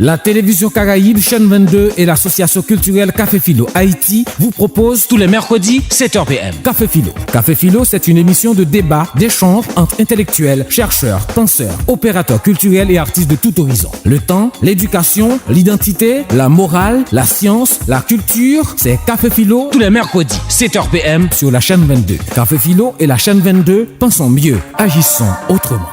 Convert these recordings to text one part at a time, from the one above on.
La télévision Caraïbe, chaîne 22 et l'association culturelle Café Philo Haïti vous proposent tous les mercredis 7h PM. Café Philo. Café Philo, c'est une émission de débat, d'échange entre intellectuels, chercheurs, penseurs, opérateurs culturels et artistes de tout horizon. Le temps, l'éducation, l'identité, la morale, la science, la culture, c'est Café Philo tous les mercredis 7h PM sur la chaîne 22. Café Philo et la chaîne 22, pensons mieux, agissons autrement.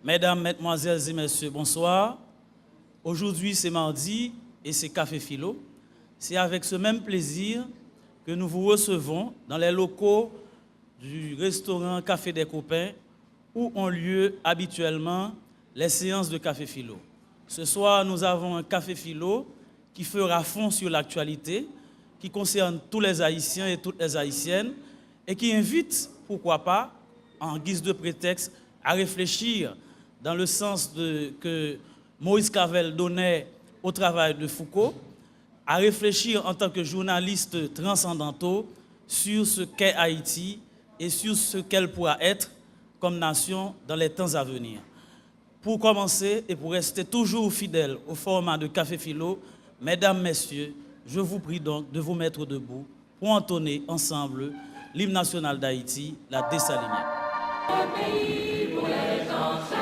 Mesdames, Mesdemoiselles et Messieurs, bonsoir. Aujourd'hui, c'est mardi et c'est Café Philo. C'est avec ce même plaisir que nous vous recevons dans les locaux du restaurant Café des Copains où ont lieu habituellement les séances de Café Philo. Ce soir, nous avons un Café Philo qui fera fond sur l'actualité, qui concerne tous les Haïtiens et toutes les Haïtiennes et qui invite, pourquoi pas, en guise de prétexte, à réfléchir dans le sens que Maurice Clavel donnait au travail de Foucault, à réfléchir en tant que journalistes transcendantaux sur ce qu'est Haïti et sur ce qu'elle pourra être comme nation dans les temps à venir. Pour commencer et pour rester toujours fidèle au format de Café Philo, mesdames, messieurs, je vous prie donc de vous mettre debout pour entonner ensemble l'hymne national d'Haïti, la Dessalinière. Le pays pour les ancêtres,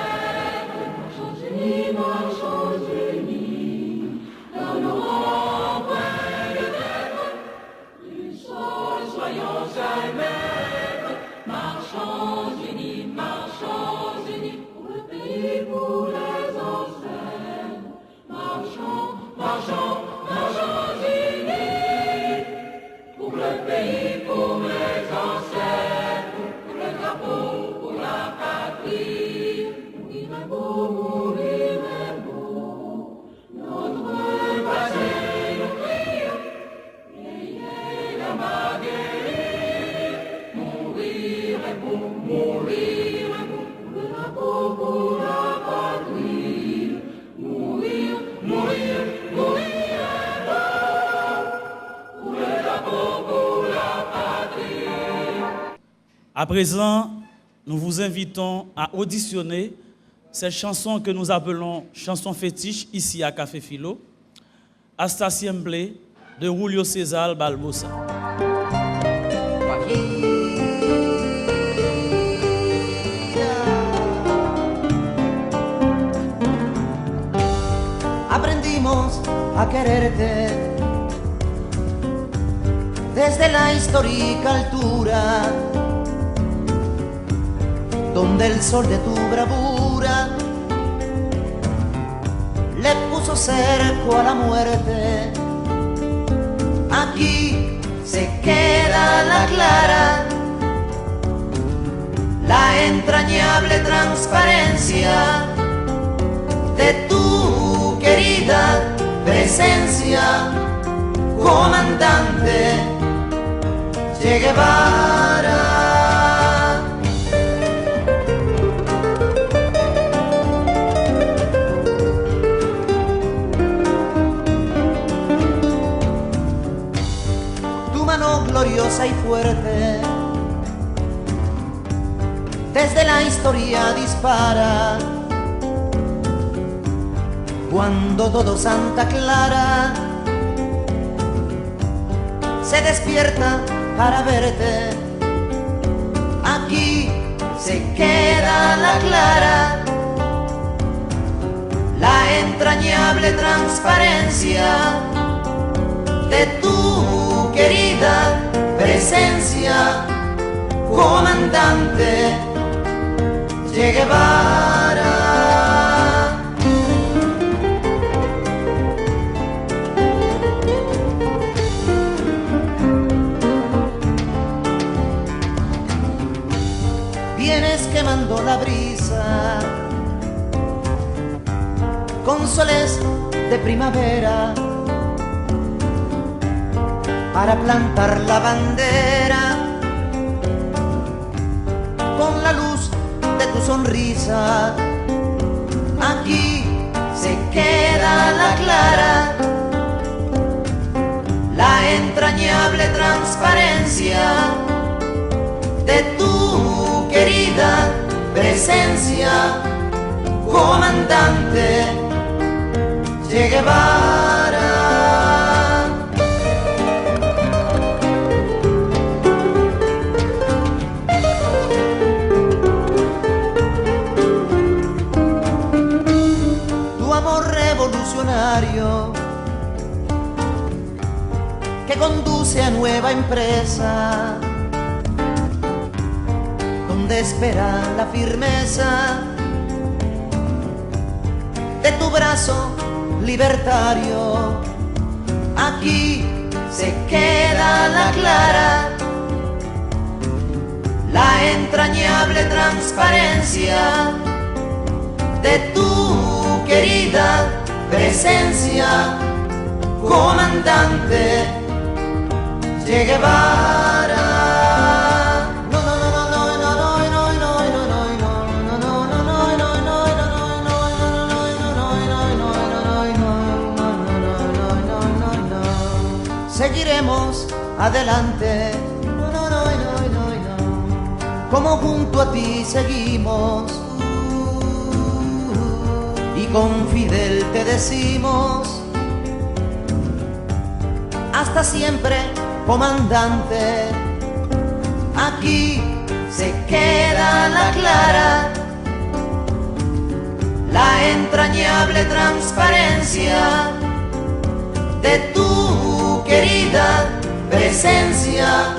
marchons unis, dans nos empreintes de terre, du sol, soyons seuls maîtres, marchons unis, pour le pays, pour les ancêtres, marchons unis, pour le pays, pour les ancêtres, pour le drapeau, pour la patrie, mourir est beau, notre passé nous crie, ayez la Marguerite, mourir est beau, pour le drapeau, pour la patrie, mourir est beau, pour le drapeau, pour la patrie. À présent, nous vous invitons à auditionner cette chanson que nous appelons chanson fétiche ici à Café Philo, Hasta Siempre de Julio César Barbosa. Aprendimos a quererte desde la histórica altura, donde el sol de tu bravura le puso cerco a la muerte. Aquí se queda la clara, la entrañable transparencia de tu querida presencia, comandante Che Guevara. Gloriosa y fuerte, desde la historia dispara, cuando todo Santa Clara se despierta para verte. Aquí se queda la clara, la entrañable transparencia de tu querida presencia, comandante Che Guevara. Vienes quemando la brisa con soles de primavera para plantar la bandera con la luz de tu sonrisa. Aquí se queda la clara, la entrañable transparencia de tu querida presencia. presencia, comandante Che Guevara. Tu amor revolucionario que conduce a nueva empresa, donde espera la firmeza de tu brazo libertario. Aquí se queda la clara, la entrañable transparencia de tu querida presencia, comandante Che Guevara. Seguiremos adelante, como junto a ti seguimos, y con Fidel te decimos, hasta siempre, comandante. Aquí se queda la clara, la entrañable transparencia de tu querida presencia,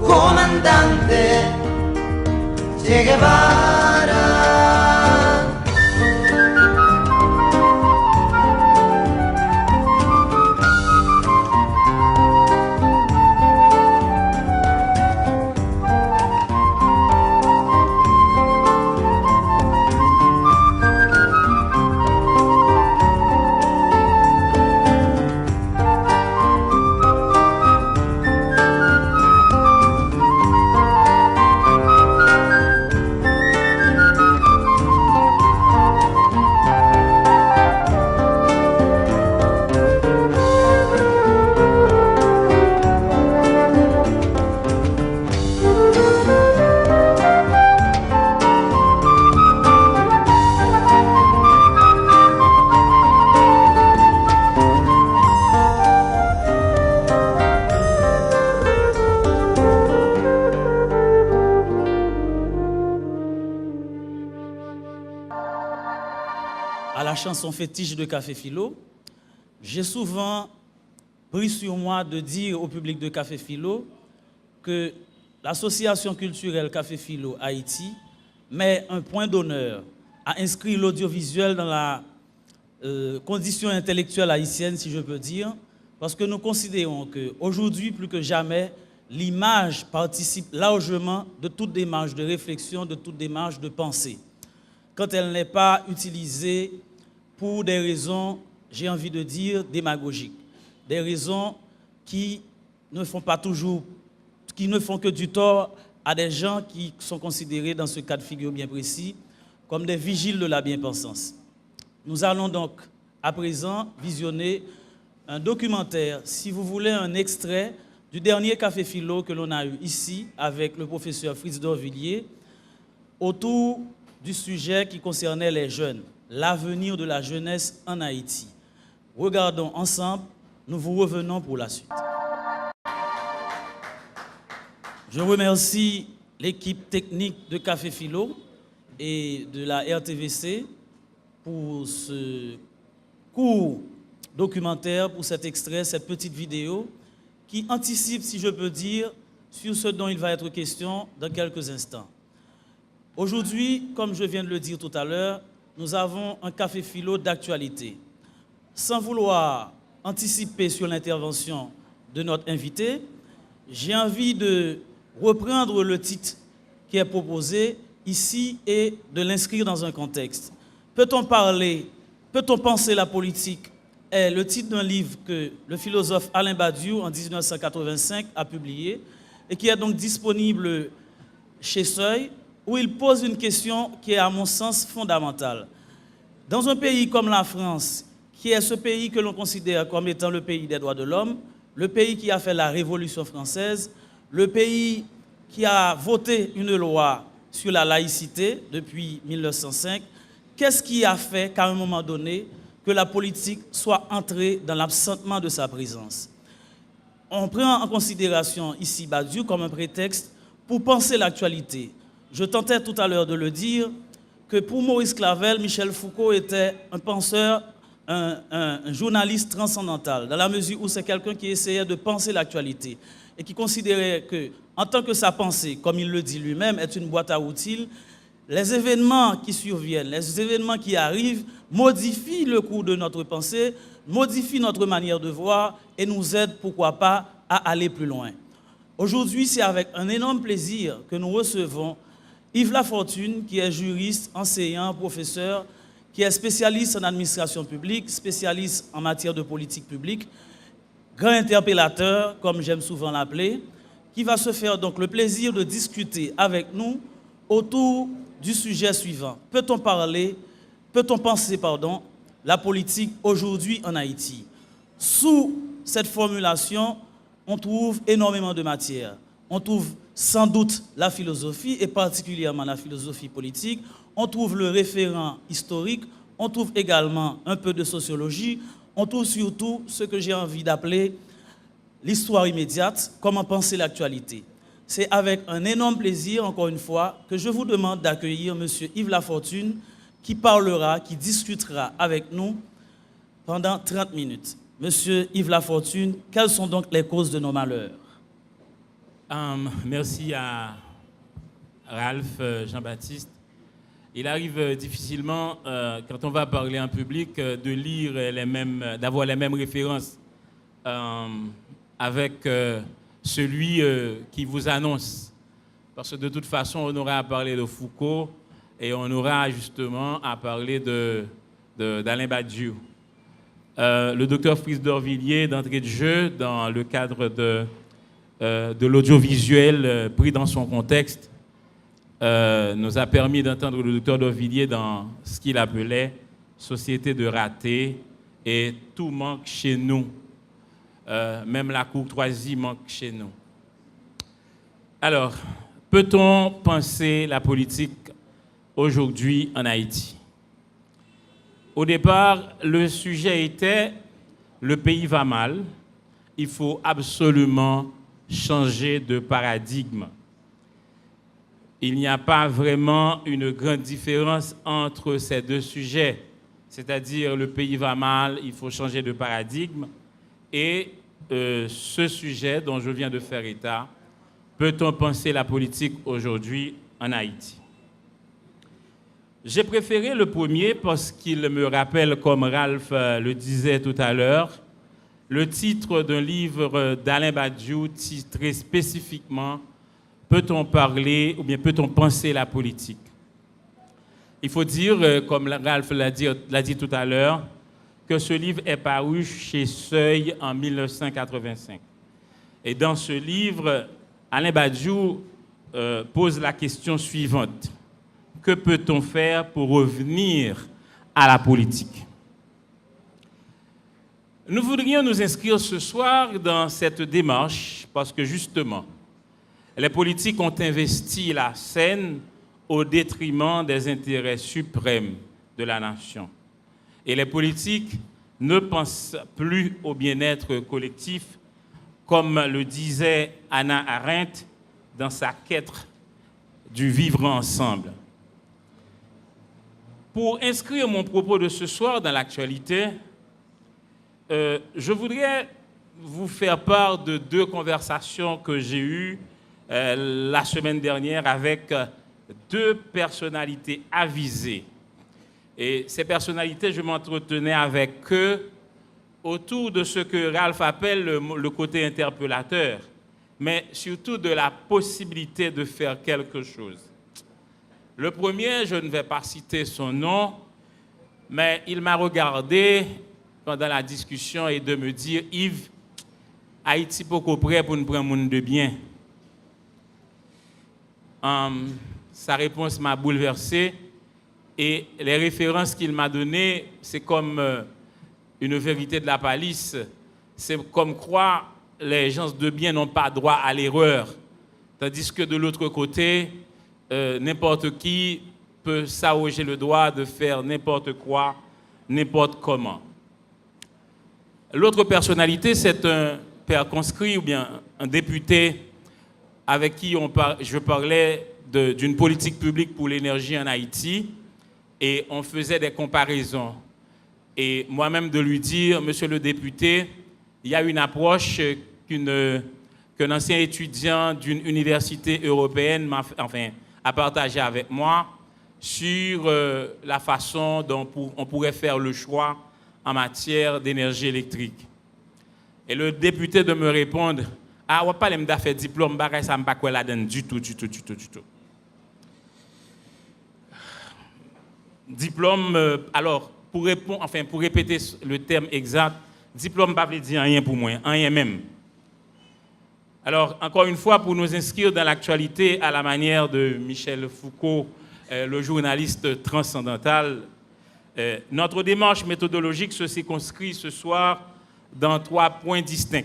comandante Che Guevara. Chanson fétiche de Café Philo, j'ai souvent pris sur moi de dire au public de Café Philo que l'association culturelle Café Philo Haïti met un point d'honneur à inscrire l'audiovisuel dans la condition intellectuelle haïtienne, si je peux dire, parce que nous considérons qu'aujourd'hui, plus que jamais, l'image participe largement de toute démarche de réflexion, de toute démarche de pensée, quand elle n'est pas utilisée pour des raisons, j'ai envie de dire, démagogiques. Des raisons qui ne font pas toujours, qui ne font que du tort à des gens qui sont considérés dans ce cas de figure bien précis comme des vigiles de la bien-pensance. Nous allons donc à présent visionner un documentaire, si vous voulez un extrait du dernier Café Philo que l'on a eu ici avec le professeur Fritz Dorvilliers autour du sujet qui concernait les jeunes. L'avenir de la jeunesse en Haïti. Regardons ensemble, nous vous revenons pour la suite. Je remercie l'équipe technique de Café Philo et de la RTVC pour ce court documentaire, pour cet extrait, cette petite vidéo qui anticipe, si je peux dire, sur ce dont il va être question dans quelques instants. Aujourd'hui, comme je viens de le dire tout à l'heure, nous avons un Café Philo d'actualité. Sans vouloir anticiper sur l'intervention de notre invité, j'ai envie de reprendre le titre qui est proposé ici et de l'inscrire dans un contexte. Peut-on penser la politique est le titre d'un livre que le philosophe Alain Badiou, en 1985, a publié et qui est donc disponible chez Seuil, où il pose une question qui est, à mon sens, fondamentale. Dans un pays comme la France, qui est ce pays que l'on considère comme étant le pays des droits de l'homme, le pays qui a fait la Révolution française, le pays qui a voté une loi sur la laïcité depuis 1905. Qu'est-ce qui a fait qu'à un moment donné, que la politique soit entrée dans l'absentement de sa présence? On prend en considération ici Badiou comme un prétexte pour penser l'actualité. Je tentais tout à l'heure de le dire, que pour Maurice Clavel, Michel Foucault était un penseur, un journaliste transcendantal, dans la mesure où c'est quelqu'un qui essayait de penser l'actualité et qui considérait que, en tant que sa pensée, comme il le dit lui-même, est une boîte à outils, les événements qui surviennent, les événements qui arrivent modifient le cours de notre pensée, modifient notre manière de voir et nous aident, pourquoi pas, à aller plus loin. Aujourd'hui, c'est avec un énorme plaisir que nous recevons Yves Lafortune, qui est juriste, enseignant, professeur, qui est spécialiste en administration publique, spécialiste en matière de politique publique, grand interpellateur, comme j'aime souvent l'appeler, qui va se faire donc le plaisir de discuter avec nous autour du sujet suivant. Peut-on penser, la politique aujourd'hui en Haïti? Sous cette formulation, on trouve énormément de matière. On trouve sans doute la philosophie, et particulièrement la philosophie politique. On trouve le référent historique. On trouve également un peu de sociologie. On trouve surtout ce que j'ai envie d'appeler l'histoire immédiate, comment penser l'actualité. C'est avec un énorme plaisir, encore une fois, que je vous demande d'accueillir M. Yves Lafortune, qui parlera, qui discutera avec nous pendant 30 minutes. Monsieur Yves Lafortune, quelles sont donc les causes de nos malheurs? Merci à Ralph Jean-Baptiste. Il arrive difficilement, quand on va parler en public, de lire d'avoir les mêmes références avec celui qui vous annonce. Parce que de toute façon, on aura à parler de Foucault et on aura justement à parler d'Alain Badiou. Le docteur Fritz d'Orvilliers, d'entrée de jeu, dans le cadre de l'audiovisuel pris dans son contexte, nous a permis d'entendre le docteur d'Orvilliers dans ce qu'il appelait « société de ratés » et « tout manque chez nous ». Même la courtoisie manque chez nous. Alors, peut-on penser la politique aujourd'hui en Haïti? Au départ, le sujet était « le pays va mal, il faut absolument changer de paradigme ». Il n'y a pas vraiment une grande différence entre ces deux sujets, c'est-à-dire le pays va mal, il faut changer de paradigme, et ce sujet dont je viens de faire état, peut-on penser la politique aujourd'hui en Haïti? J'ai préféré le premier parce qu'il me rappelle, comme Ralph le disait tout à l'heure, le titre d'un livre d'Alain Badiou titré spécifiquement « Peut-on parler ou bien peut-on penser la politique ?» Il faut dire, comme Ralph l'a dit tout à l'heure, que ce livre est paru chez Seuil en 1985. Et dans ce livre, Alain Badiou pose la question suivante. Que peut-on faire pour revenir à la politique? Nous voudrions nous inscrire ce soir dans cette démarche parce que justement, les politiques ont investi la scène au détriment des intérêts suprêmes de la nation. Et les politiques ne pensent plus au bien-être collectif, comme le disait Hannah Arendt dans sa quête du vivre ensemble. Pour inscrire mon propos de ce soir dans l'actualité, je voudrais vous faire part de deux conversations que j'ai eues la semaine dernière avec deux personnalités avisées. Et ces personnalités, je m'entretenais avec eux autour de ce que Ralph appelle le côté interpellateur, mais surtout de la possibilité de faire quelque chose. Le premier, je ne vais pas citer son nom, mais il m'a regardé pendant la discussion et de me dire « Yves, Haïti beaucoup prêt pour nous prendre monde de bien ». Sa réponse m'a bouleversé et les références qu'il m'a données, c'est comme une vérité de la palisse. C'est comme croire les gens de bien n'ont pas droit à l'erreur. Tandis que de l'autre côté, n'importe qui peut s'arroger le droit de faire n'importe quoi, n'importe comment. L'autre personnalité, c'est un père conscrit ou bien un député avec qui je parlais d'une politique publique pour l'énergie en Haïti et on faisait des comparaisons. Et moi-même de lui dire, monsieur le député, il y a une approche qu'un ancien étudiant d'une université européenne a partagée avec moi sur la façon dont on pourrait faire le choix en matière d'énergie électrique. Et le député de me répondre, « Ah, on ne va pas me faire diplôme, ça ne va pas là-dedans du tout. Diplôme, alors, pour répéter le terme exact, diplôme ne veut pas dire rien pour moi, rien même. Alors, encore une fois, pour nous inscrire dans l'actualité à la manière de Michel Foucault, le journaliste transcendantal, notre démarche méthodologique se circonscrit ce soir dans 3 points distincts.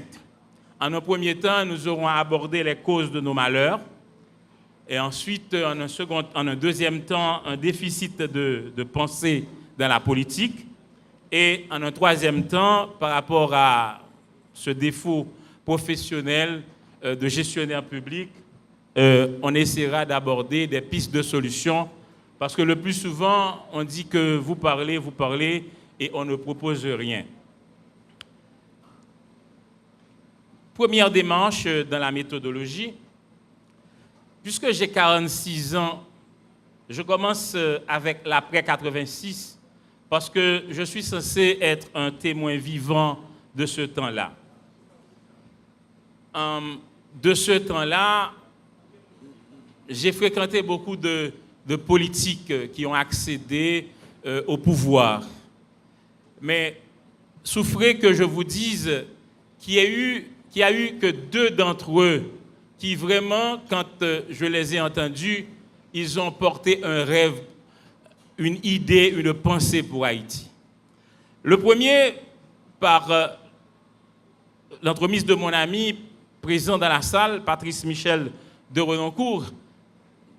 En un premier temps, nous aurons abordé les causes de nos malheurs. Et ensuite, en un deuxième temps, un déficit de pensée dans la politique. Et en un troisième temps, par rapport à ce défaut professionnel de gestionnaire public, on essaiera d'aborder des pistes de solutions. Parce que le plus souvent, on dit que vous parlez, et on ne propose rien. Première démarche dans la méthodologie. Puisque j'ai 46 ans, je commence avec l'après 86 parce que je suis censé être un témoin vivant de ce temps-là. De ce temps-là, j'ai fréquenté beaucoup de politiques qui ont accédé au pouvoir. Mais souffrez que je vous dise qu'il y a eu que 2 d'entre eux qui vraiment, quand je les ai entendus, ils ont porté un rêve, une idée, une pensée pour Haïti. Le premier, par l'entremise de mon ami présent dans la salle, Patrice Michel de Renoncourt,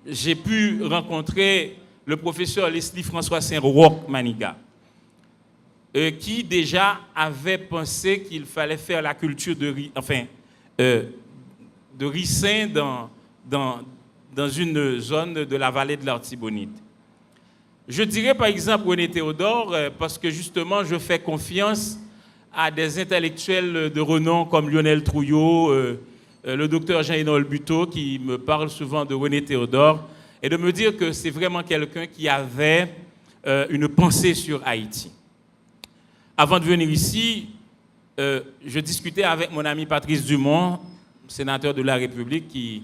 j'ai pu rencontrer le professeur Leslie François Saint-Roch Maniga, qui déjà avait pensé qu'il fallait faire la culture de ricin dans une zone de la vallée de l'Artibonite. Je dirais par exemple René Théodore, parce que justement je fais confiance à des intellectuels de renom comme Lionel Trouillot, le docteur Jean-Hénol Buteau, qui me parle souvent de René Théodore, et de me dire que c'est vraiment quelqu'un qui avait une pensée sur Haïti. Avant de venir ici, je discutais avec mon ami Patrice Dumont, sénateur de la République, qui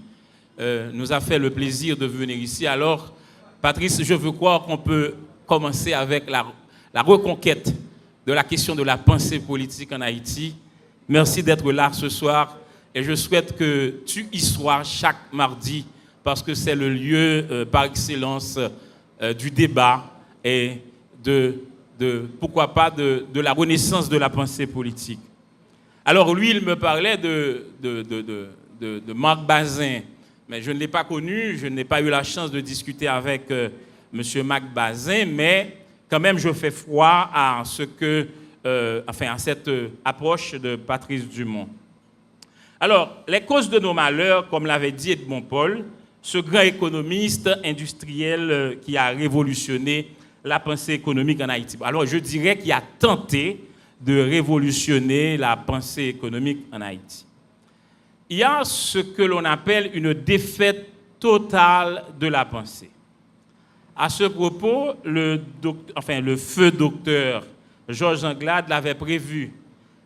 nous a fait le plaisir de venir ici. Alors, Patrice, je veux croire qu'on peut commencer avec la reconquête de la question de la pensée politique en Haïti. Merci d'être là ce soir et je souhaite que tu y sois chaque mardi parce que c'est le lieu par excellence du débat et pourquoi pas de la renaissance de la pensée politique. Alors lui, il me parlait de Marc Bazin, mais je ne l'ai pas connu, je n'ai pas eu la chance de discuter avec M. Marc Bazin, mais quand même je fais foi à à cette approche de Patrice Dumont. Alors, les causes de nos malheurs, comme l'avait dit Edmond Paul, ce grand économiste industriel qui a révolutionné la pensée économique en Haïti. Alors, je dirais qu'il a tenté de révolutionner la pensée économique en Haïti. Il y a ce que l'on appelle une défaite totale de la pensée. À ce propos, le feu docteur Georges Anglade l'avait prévu.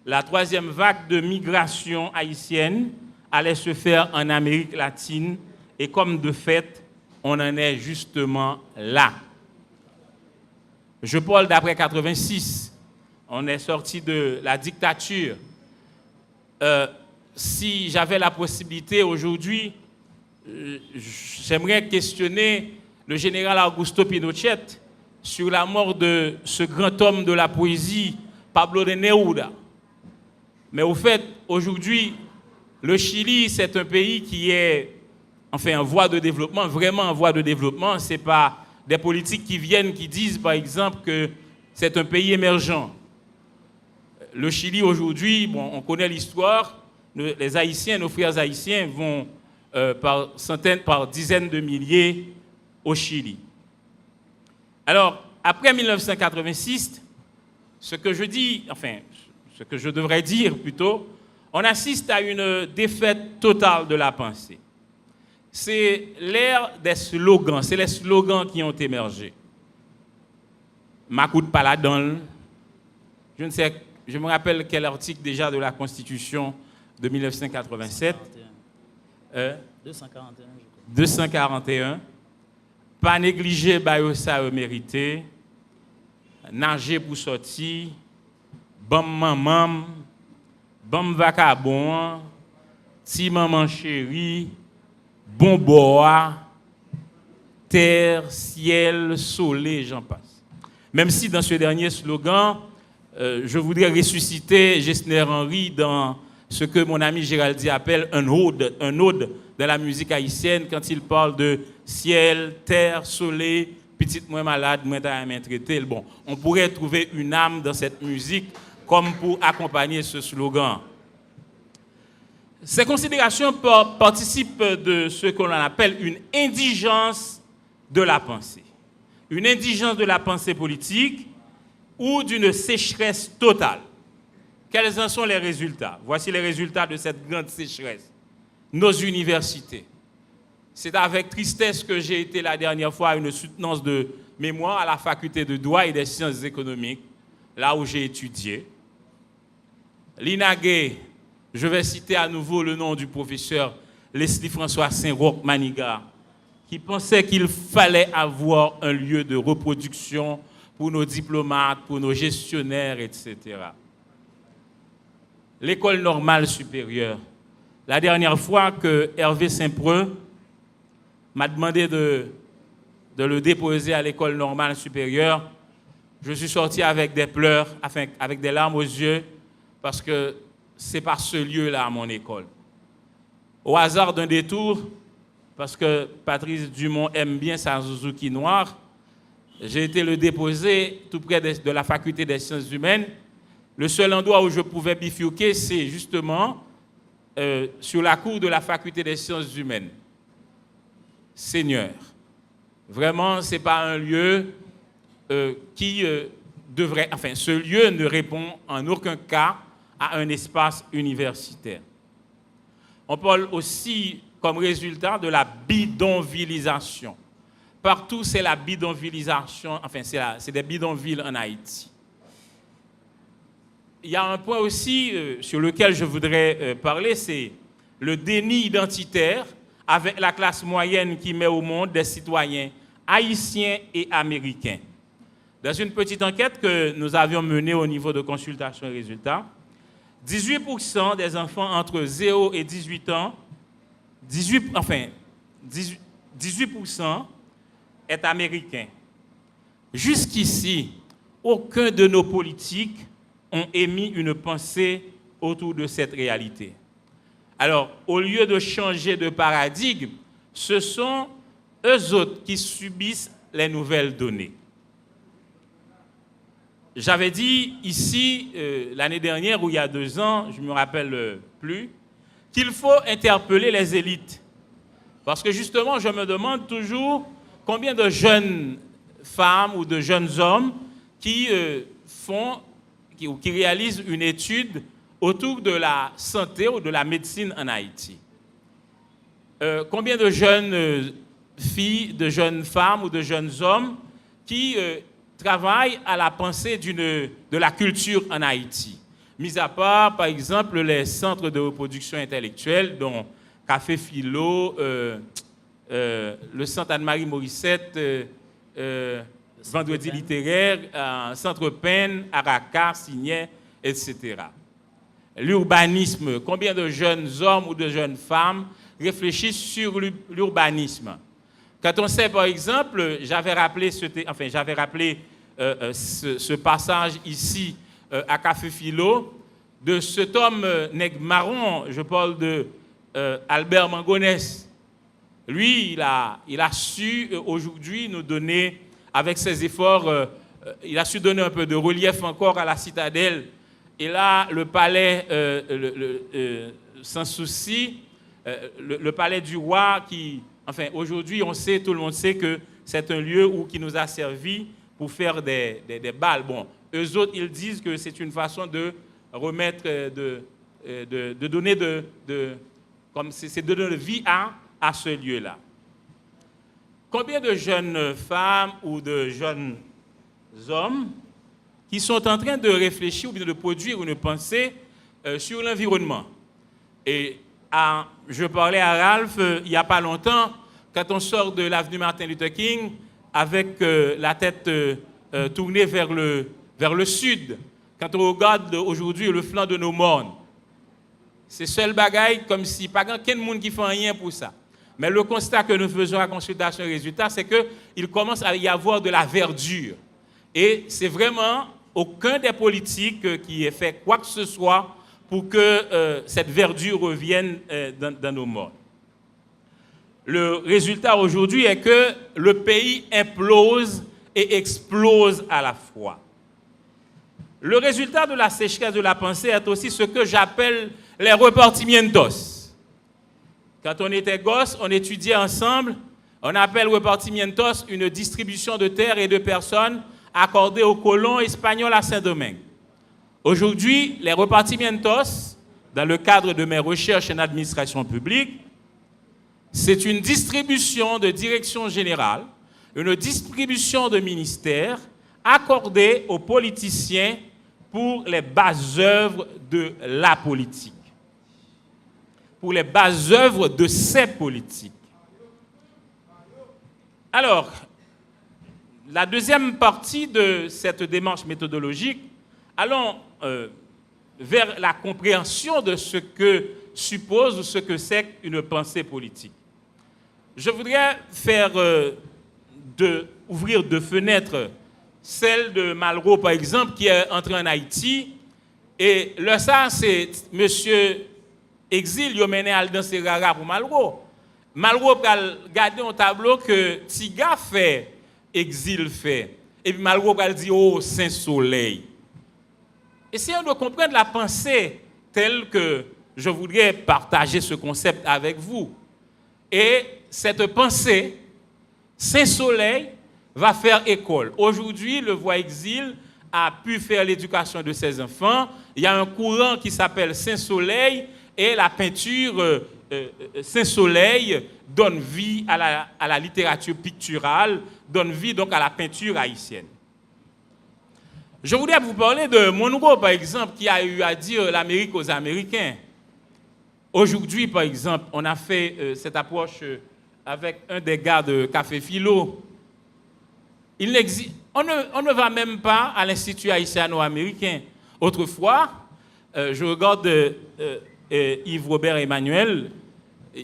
La 3e vague de migration haïtienne allait se faire en Amérique latine et comme de fait, on en est justement là. Je parle d'après 86. On est sorti de la dictature. Si j'avais la possibilité aujourd'hui, j'aimerais questionner le général Augusto Pinochet sur la mort de ce grand homme de la poésie, Pablo de Neruda. Mais au fait, aujourd'hui, le Chili, c'est un pays qui est enfin en voie de développement, vraiment en voie de développement, ce n'est pas des politiques qui viennent, qui disent par exemple que c'est un pays émergent. Le Chili aujourd'hui, bon, on connaît l'histoire, les Haïtiens, nos frères haïtiens vont par centaines, par dizaines de milliers au Chili. Alors, après 1986, ce que je dis, enfin, ce que je devrais dire plutôt, on assiste à une défaite totale de la pensée. C'est l'ère des slogans, c'est les slogans qui ont émergé. Makout Paladon, je ne sais, je me rappelle quel article déjà de la Constitution de 1987. 241, je crois. 241. Pas négliger Bayosa mérité. Nager pour sortir. Bam maman. Bam vacabon. Ti maman chérie. Bon bois. Terre, ciel, soleil, j'en passe. Même si dans ce dernier slogan, je voudrais ressusciter Gessner Henry dans ce que mon ami Géraldi appelle un ode de la musique haïtienne quand il parle de ciel, terre, soleil, petite moins malade, moins à traiter. Bon, on pourrait trouver une âme dans cette musique comme pour accompagner ce slogan. Ces considérations participent de ce qu'on appelle une indigence de la pensée. Une indigence de la pensée politique ou d'une sécheresse totale. Quels en sont les résultats? Voici les résultats de cette grande sécheresse. Nos universités. C'est avec tristesse que j'ai été la dernière fois à une soutenance de mémoire à la faculté de droit et des sciences économiques, là où j'ai étudié. L'INAGE, je vais citer à nouveau le nom du professeur Leslie François Saint-Roch Maniga, qui pensait qu'il fallait avoir un lieu de reproduction pour nos diplomates, pour nos gestionnaires, etc. L'école normale supérieure. La dernière fois que Hervé Saint-Preux m'a demandé de le déposer à l'école normale supérieure, je suis sorti avec des pleurs, enfin, avec des larmes aux yeux, parce que c'est pas ce lieu-là, mon école. Au hasard d'un détour, parce que Patrice Dumont aime bien sa Suzuki noire, j'ai été le déposer tout près de la faculté des sciences humaines. Le seul endroit où je pouvais bifurquer, c'est justement sur la cour de la faculté des sciences humaines. Seigneur, vraiment, ce n'est pas un lieu qui devrait... Enfin, ce lieu ne répond en aucun cas à un espace universitaire. On parle aussi comme résultat de la bidonvillisation. Partout, c'est la bidonvillisation, enfin, c'est des bidonvilles en Haïti. Il y a un point aussi sur lequel je voudrais parler, c'est le déni identitaire avec la classe moyenne qui met au monde des citoyens haïtiens et américains. Dans une petite enquête que nous avions menée au niveau de consultation et résultats, 18% des enfants entre 0 et 18 ans, 18% est américain. Jusqu'ici, aucun de nos politiques ont émis une pensée autour de cette réalité. Alors, au lieu de changer de paradigme, ce sont eux autres qui subissent les nouvelles données. J'avais dit ici, l'année dernière ou il y a 2 ans, je ne me rappelle plus, qu'il faut interpeller les élites. Parce que justement, je me demande toujours combien de jeunes femmes ou de jeunes hommes qui réalisent une étude autour de la santé ou de la médecine en Haïti. Combien de jeunes filles, de jeunes femmes ou de jeunes hommes qui travaillent à la pensée de la culture en Haïti. Mis à part, par exemple, les centres de reproduction intellectuelle, dont Café Philo, le centre Anne-Marie Morissette, Vendredi littéraire, Centre Pen, Araka, Signet, etc. L'urbanisme, combien de jeunes hommes ou de jeunes femmes réfléchissent sur l'urbanisme? Quand on sait, par exemple, j'avais rappelé ce passage ici à Café Philo, de cet homme nègre marron, je parle de Albert Mangonès, lui, il a su aujourd'hui nous donner, avec ses efforts, il a su donner un peu de relief encore à la citadelle. Et là, le palais, sans souci, le palais du roi qui, enfin, aujourd'hui, tout le monde sait que c'est un lieu qui nous a servi pour faire des balles. Bon, eux autres, ils disent que c'est une façon de remettre, de donner comme c'est de donner vie à ce lieu-là. Combien de jeunes femmes ou de jeunes hommes qui sont en train de réfléchir ou bien de produire une pensée sur l'environnement? Et je parlais à Ralph il n'y a pas longtemps, quand on sort de l'avenue Martin Luther King avec la tête tournée vers le sud, quand on regarde aujourd'hui le flanc de nos mornes, c'est seul bagaille comme si pas grand monde qui fait rien pour ça. Mais le constat que nous faisons à consultation résultat, c'est qu'il commence à y avoir de la verdure. Et c'est vraiment aucun des politiques qui ait fait quoi que ce soit pour que cette verdure revienne dans nos mornes. Le résultat aujourd'hui est que le pays implose et explose à la fois. Le résultat de la sécheresse de la pensée est aussi ce que j'appelle les repartimientos. Quand on était gosse, on étudiait ensemble, on appelle repartimientos une distribution de terres et de personnes accordées aux colons espagnols à Saint-Domingue. Aujourd'hui, les repartimientos, dans le cadre de mes recherches en administration publique, c'est une distribution de direction générale, une distribution de ministères accordée aux politiciens pour les bases œuvres de la politique, pour les bases œuvres de ces politiques. Alors, la deuxième partie de cette démarche méthodologique, allons vers la compréhension de ce que suppose ou ce que c'est une pensée politique. Je voudrais ouvrir deux fenêtres. Celle de Malraux, par exemple, qui est entré en Haïti. Et là, ça, c'est M. Exil, il mené à danser rara pour Malraux. Malraux a regardé un tableau que Tiga fait, Exil fait. Et puis Malraux a dit, oh, Saint-Soleil. Essayons de comprendre la pensée telle que je voudrais partager ce concept avec vous. Et cette pensée, Saint-Soleil, va faire école. Aujourd'hui, le Voix Exil a pu faire l'éducation de ses enfants. Il y a un courant qui s'appelle Saint-Soleil et la peinture Saint-Soleil donne vie à la littérature picturale, donne vie donc à la peinture haïtienne. Je voudrais vous parler de Monroe, par exemple, qui a eu à dire l'Amérique aux Américains. Aujourd'hui, par exemple, on a fait cette approche avec un des gars de Café Philo. On ne va même pas à l'Institut haïtiano-américain. Autrefois, je regarde Yves Robert Emmanuel,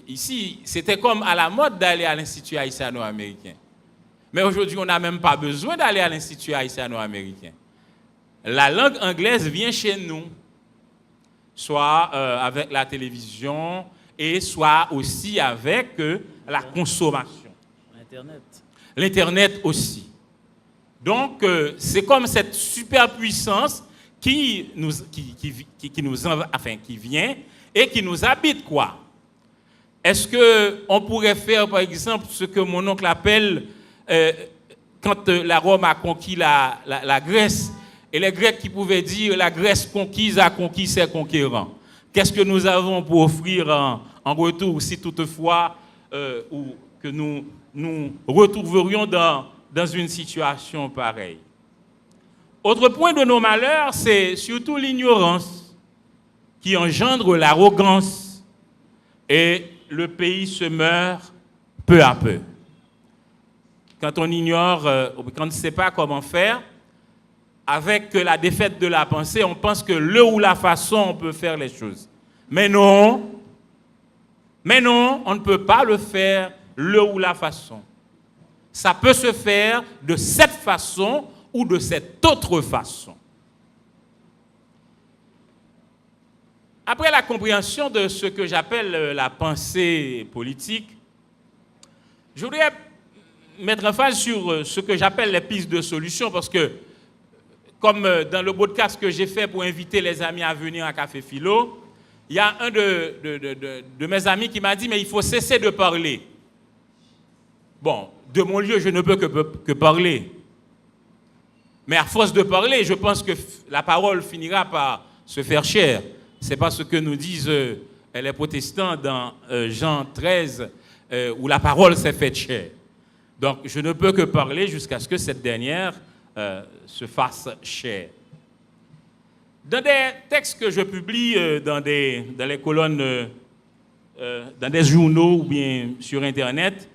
ici, c'était comme à la mode d'aller à l'Institut haïtiano-américain. Mais aujourd'hui, on n'a même pas besoin d'aller à l'Institut haïtiano-américain. La langue anglaise vient chez nous, soit avec la télévision et soit aussi avec la consommation. L'Internet aussi. Donc, c'est comme cette superpuissance qui vient et qui nous habite, quoi. Est-ce qu'on pourrait faire, par exemple, ce que mon oncle appelle, quand la Rome a conquis la Grèce, et les Grecs qui pouvaient dire la Grèce conquise a conquis ses conquérants. Qu'est-ce que nous avons pour offrir en retour, si toutefois ou que nous retrouverions dans une situation pareille? Autre point de nos malheurs, c'est surtout l'ignorance qui engendre l'arrogance et le pays se meurt peu à peu. Quand on ignore, quand on ne sait pas comment faire, avec la défaite de la pensée, on pense que le ou la façon, on peut faire les choses. Mais non, on ne peut pas le faire le ou la façon. Ça peut se faire de cette façon ou de cette autre façon. Après la compréhension de ce que j'appelle la pensée politique, Je voudrais mettre emphase sur ce que j'appelle les pistes de solution, parce que, comme dans le podcast que j'ai fait pour inviter les amis à venir à Café Philo, il y a un de mes amis qui m'a dit « mais il faut cesser de parler ». Bon, de mon lieu, je ne peux que parler. Mais à force de parler, je pense que la parole finira par se faire chair. Ce n'est pas ce que nous disent les protestants dans Jean 13, où la parole s'est faite chair. Donc, je ne peux que parler jusqu'à ce que cette dernière se fasse chair. Dans des textes que je publie dans les colonnes, dans des journaux ou bien sur Internet,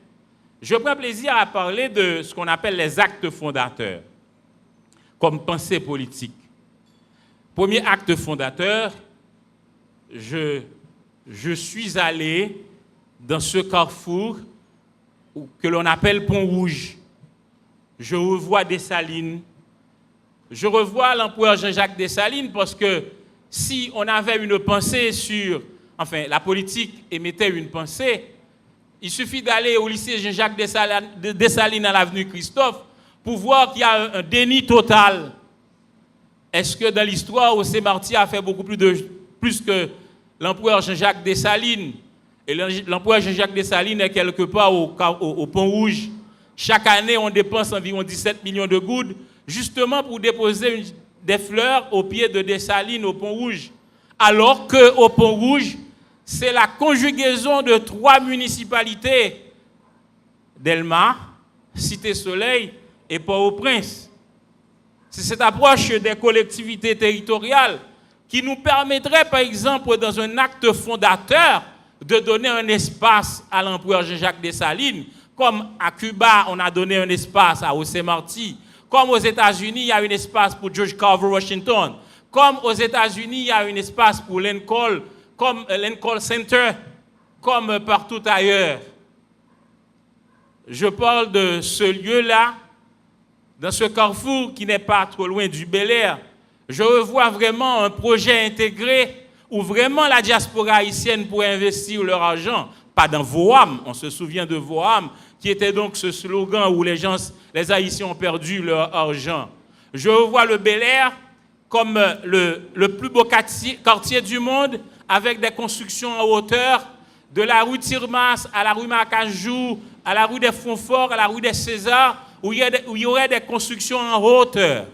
je prends plaisir à parler de ce qu'on appelle les actes fondateurs, comme pensée politique. Premier acte fondateur, je suis allé dans ce carrefour que l'on appelle Pont Rouge. Je revois Dessalines. Je revois l'empereur Jean-Jacques Dessalines parce que si on avait une pensée sur... Enfin, la politique émettait une pensée, il suffit d'aller au lycée Jean-Jacques Dessalines à l'avenue Christophe pour voir qu'il y a un déni total. Est-ce que dans l'histoire, José Marti a fait beaucoup plus que l'empereur Jean-Jacques Dessalines? Et l'empereur Jean-Jacques Dessalines est quelque part au Pont Rouge. Chaque année, on dépense environ 17 millions de gouttes justement pour déposer des fleurs au pied de Dessalines au Pont Rouge. Alors qu'au Pont Rouge, c'est la conjugaison de 3 municipalités, Delma, Cité-Soleil et Port-au-Prince. C'est cette approche des collectivités territoriales qui nous permettrait, par exemple, dans un acte fondateur, de donner un espace à l'empereur Jean-Jacques Dessalines, comme à Cuba, on a donné un espace à José Marti, comme aux États-Unis, il y a un espace pour George Carver Washington, comme aux États-Unis, il y a un espace pour Lincoln, comme Lincoln Center, comme partout ailleurs. Je parle de ce lieu-là, dans ce carrefour qui n'est pas trop loin du Bel-Air. Je revois vraiment un projet intégré où vraiment la diaspora haïtienne pourrait investir leur argent, pas dans Voham, on se souvient de Voham, qui était donc ce slogan où les Haïtiens ont perdu leur argent. Je revois le Bel-Air comme le plus beau quartier du monde, avec des constructions en hauteur, de la rue Tirmas à la rue Macajou, à la rue des Fonforts, à la rue des Césars, où il y aurait des constructions en hauteur.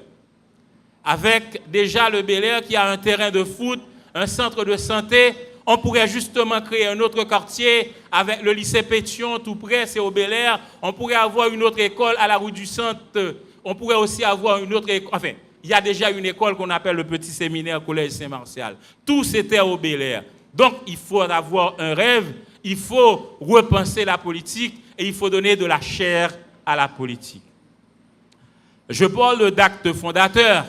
Avec déjà le Bel-Air qui a un terrain de foot, un centre de santé, on pourrait justement créer un autre quartier avec le lycée Pétion tout près, c'est au Bel-Air. On pourrait avoir une autre école à la rue du Centre. On pourrait aussi avoir une autre école. Enfin, il y a déjà une école qu'on appelle le Petit Séminaire Collège Saint-Martial. Tout c'était au Bel-Air. Donc, il faut avoir un rêve, il faut repenser la politique et il faut donner de la chair à la politique. Je parle d'actes fondateurs.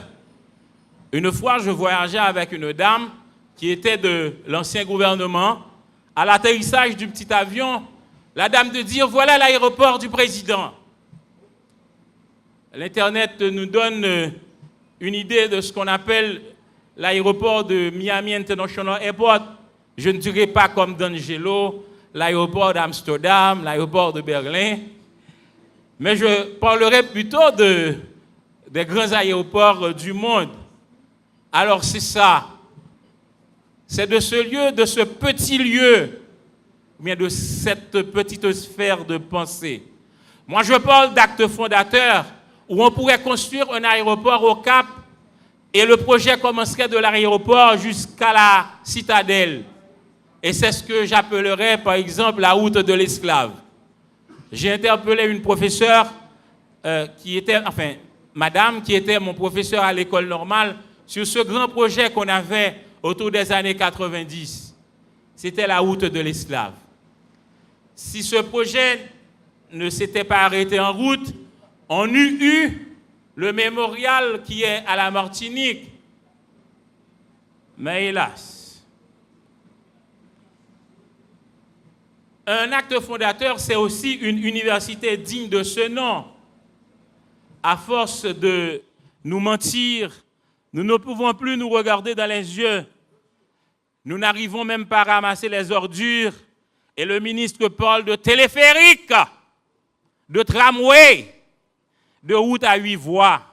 Une fois, je voyageais avec une dame qui était de l'ancien gouvernement. À l'atterrissage du petit avion, la dame de dire « Voilà l'aéroport du président ». L'Internet nous donne une idée de ce qu'on appelle l'aéroport de Miami International Airport. Je ne dirais pas comme d'Angelo, l'aéroport d'Amsterdam, l'aéroport de Berlin, mais je parlerai plutôt des grands aéroports du monde. Alors c'est ça. C'est de ce lieu, de ce petit lieu, bien de cette petite sphère de pensée. Moi, je parle d'actes fondateurs où on pourrait construire un aéroport au Cap et le projet commencerait de l'aéroport jusqu'à la citadelle. Et c'est ce que j'appellerais, par exemple, la route de l'esclave. J'ai interpellé une professeure madame qui était mon professeur à l'école normale sur ce grand projet qu'on avait autour des années 90. C'était la route de l'esclave. Si ce projet ne s'était pas arrêté en route, on eût eu le mémorial qui est à la Martinique. Mais hélas, un acte fondateur, c'est aussi une université digne de ce nom. À force de nous mentir, nous ne pouvons plus nous regarder dans les yeux. Nous n'arrivons même pas à ramasser les ordures. Et le ministre parle de téléphérique. de tramway, de route à 8 voies.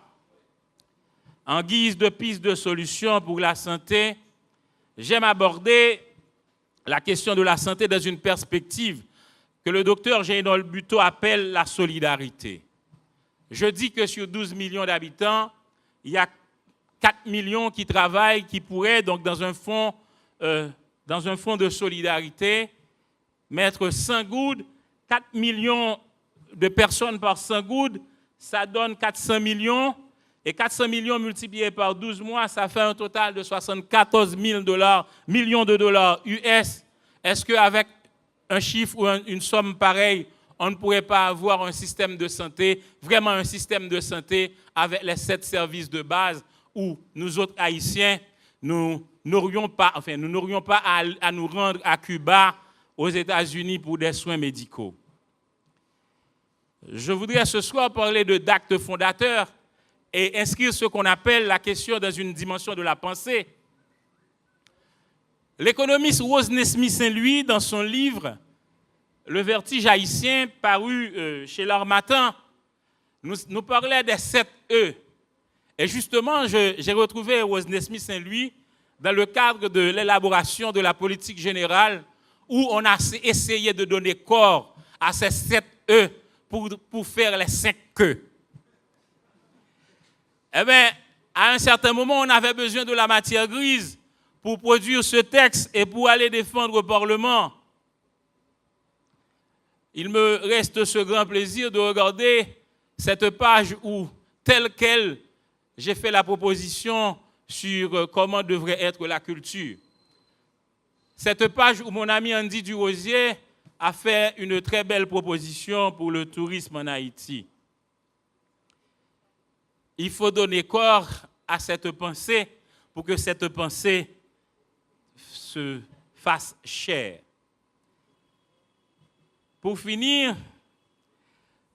En guise de piste de solution pour la santé, j'aime aborder la question de la santé dans une perspective que le docteur Jean-Noël Buteau appelle la solidarité. Je dis que sur 12 millions d'habitants, il y a 4 millions qui travaillent, qui pourraient, donc dans un fonds de solidarité, mettre 100 gouttes, 4 millions de personnes par 100 gouttes, ça donne 400 millions. Et 400 millions multipliés par 12 mois, ça fait un total de 74 millions de dollars US. Est-ce qu'avec un chiffre ou une somme pareille, on ne pourrait pas avoir un système de santé, vraiment un système de santé avec les 7 services de base où nous autres Haïtiens, nous n'aurions pas à nous rendre à Cuba, aux États-Unis pour des soins médicaux. Je voudrais ce soir parler d'actes fondateurs et inscrire ce qu'on appelle la question dans une dimension de la pensée. L'économiste Rose Nesmith Saint-Louis, dans son livre « Le vertige haïtien » paru chez l'Harmattan, nous parlait des 7 E. Et justement, j'ai retrouvé Rose Nesmith Saint-Louis dans le cadre de l'élaboration de la politique générale où on a essayé de donner corps à ces 7 E pour faire les 5 queues. Eh bien, à un certain moment, on avait besoin de la matière grise pour produire ce texte et pour aller défendre au Parlement. Il me reste ce grand plaisir de regarder cette page où, telle quelle, j'ai fait la proposition sur comment devrait être la culture. Cette page où mon ami Andy Durosier a fait une très belle proposition pour le tourisme en Haïti. Il faut donner corps à cette pensée pour que cette pensée se fasse chair. Pour finir,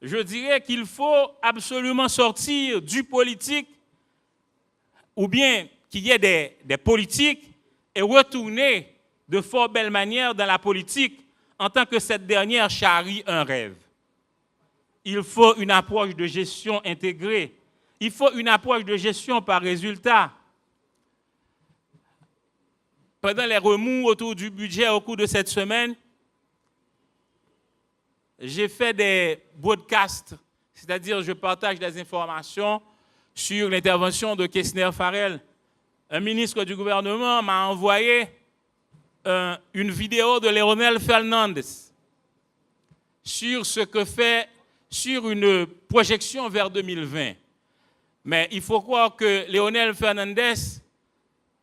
je dirais qu'il faut absolument sortir du politique ou bien qu'il y ait des politiques et retourner de fort belle manière dans la politique en tant que cette dernière charrie un rêve. Il faut une approche de gestion intégrée. Il faut une approche de gestion par résultat. Pendant les remous autour du budget au cours de cette semaine, j'ai fait des broadcasts, c'est-à-dire je partage des informations sur l'intervention de Kessner Farrell. Un ministre du gouvernement m'a envoyé une vidéo de Léonel Fernandez sur ce que fait, sur une projection vers 2020. Mais il faut croire que Léonel Fernandez,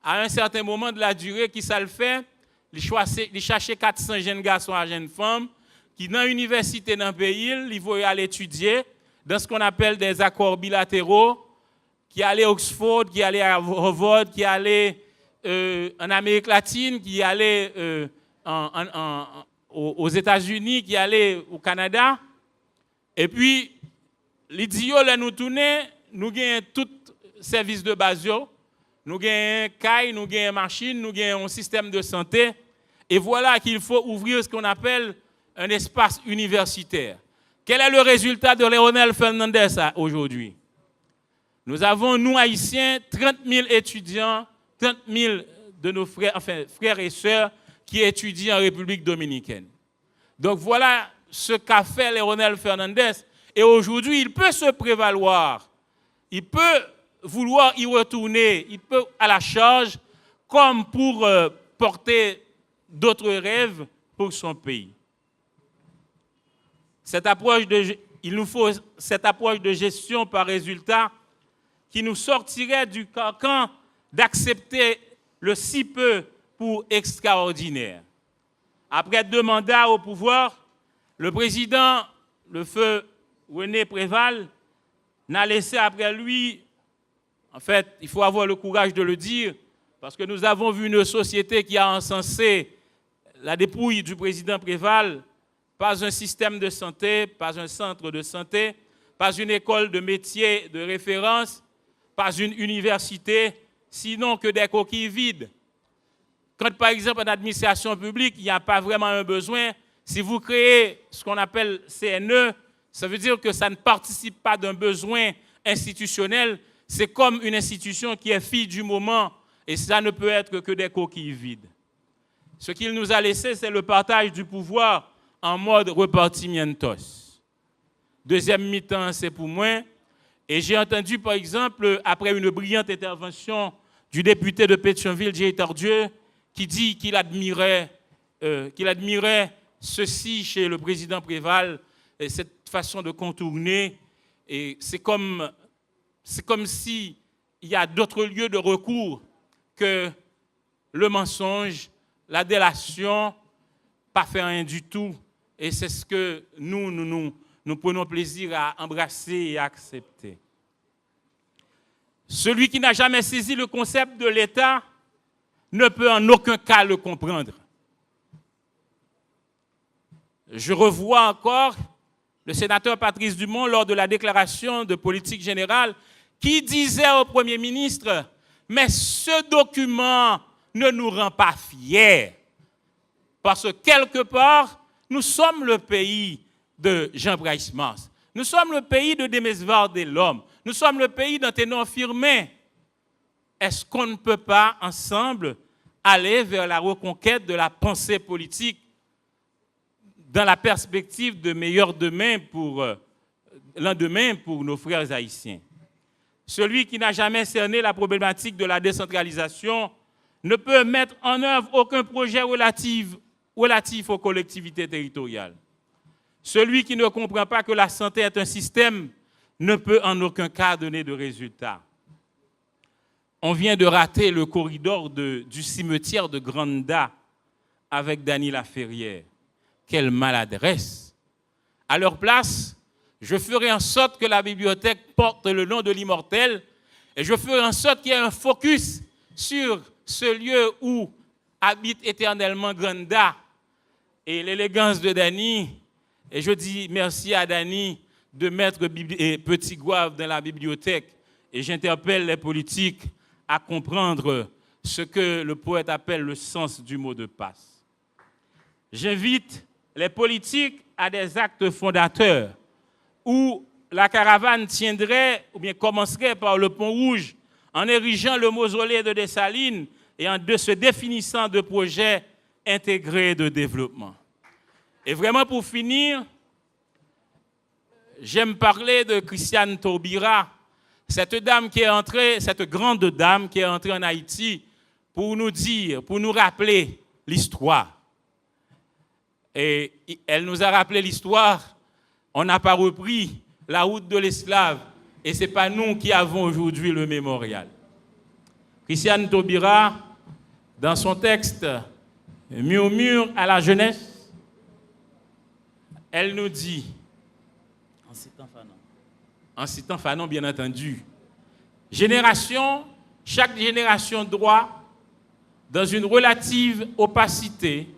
à un certain moment de la durée qui ça le fait, il cherchait 400 jeunes garçons et jeunes femmes qui, dans l'université dans le pays, ils vont aller étudier dans ce qu'on appelle des accords bilatéraux, qui allaient à Oxford, qui allaient à Harvard, qui allaient en Amérique latine, qui allaient aux États-Unis, qui allaient au Canada. Et puis, l'idiot, là, nous tournons, nous gagnons tout service de base, nous gagnons caille, nous gagnons machine, nous gagnons un système de santé. Et voilà qu'il faut ouvrir ce qu'on appelle un espace universitaire. Quel est le résultat de Léonel Fernandez aujourd'hui? Nous avons, nous Haïtiens, 30 000 étudiants, 30 000 de nos frères et sœurs qui étudient en République dominicaine. Donc voilà ce qu'a fait Léonel Fernandez. Et aujourd'hui, il peut se prévaloir. Il peut vouloir y retourner. Il peut à la charge comme pour porter d'autres rêves pour son pays. Il nous faut cette approche de gestion par résultat qui nous sortirait du carcan d'accepter le si peu pour extraordinaire. Après 2 mandats au pouvoir, le président, le feu René Préval, n'a laissé après lui, en fait, il faut avoir le courage de le dire, parce que nous avons vu une société qui a encensé la dépouille du président Préval, pas un système de santé, pas un centre de santé, pas une école de métier de référence, pas une université, sinon que des coquilles vides. Quand, par exemple, en administration publique, il n'y a pas vraiment un besoin, si vous créez ce qu'on appelle CNE, Ça veut dire que ça ne participe pas d'un besoin institutionnel. C'est comme une institution qui est fille du moment et ça ne peut être que des coquilles vides. Ce qu'il nous a laissé, c'est le partage du pouvoir en mode repartimientos. Deuxième mi-temps, c'est pour moi. Et j'ai entendu, par exemple, après une brillante intervention du député de Pétionville, J. Tardieu, qui dit qu'il admirait ceci chez le président Préval, et cette façon de contourner. Et c'est comme s'il y a d'autres lieux de recours que le mensonge, la délation, pas faire rien du tout. Et c'est ce que nous prenons plaisir à embrasser et à accepter. Celui qui n'a jamais saisi le concept de l'État ne peut en aucun cas le comprendre. Je revois encore le sénateur Patrice Dumont lors de la déclaration de politique générale qui disait au Premier ministre « Mais ce document ne nous rend pas fiers parce que quelque part, nous sommes le pays de Jean Bryce Mars. Nous sommes le pays de Demesvar de l'Homme. Nous sommes le pays d'un ténor firmé. Est-ce qu'on ne peut pas ensemble aller vers la reconquête de la pensée politique dans la perspective de meilleur lendemain pour nos frères haïtiens? Celui qui n'a jamais cerné la problématique de la décentralisation ne peut mettre en œuvre aucun projet relatif aux collectivités territoriales. Celui qui ne comprend pas que la santé est un système ne peut en aucun cas donner de résultats. On vient de rater le corridor du cimetière de Granda avec Dany Laferrière. Quelle maladresse! À leur place, je ferai en sorte que la bibliothèque porte le nom de l'immortel et je ferai en sorte qu'il y ait un focus sur ce lieu où habite éternellement Granda et l'élégance de Dany. Et je dis merci à Dany de mettre Petit Gouave dans la bibliothèque. Et j'interpelle les politiques à comprendre ce que le poète appelle le sens du mot de passe. J'invite les politiques à des actes fondateurs où la caravane tiendrait ou bien commencerait par le Pont Rouge en érigeant le mausolée de Dessalines et en se définissant de projets intégrés de développement. Et vraiment pour finir, j'aime parler de Christiane Taubira, cette grande dame qui est entrée en Haïti pour nous rappeler l'histoire. Et elle nous a rappelé l'histoire, on n'a pas repris la route de l'esclave et ce n'est pas nous qui avons aujourd'hui le mémorial. Christiane Taubira, dans son texte « Murmure à la jeunesse », elle nous dit, en citant Fanon bien entendu, « chaque génération doit, dans une relative opacité,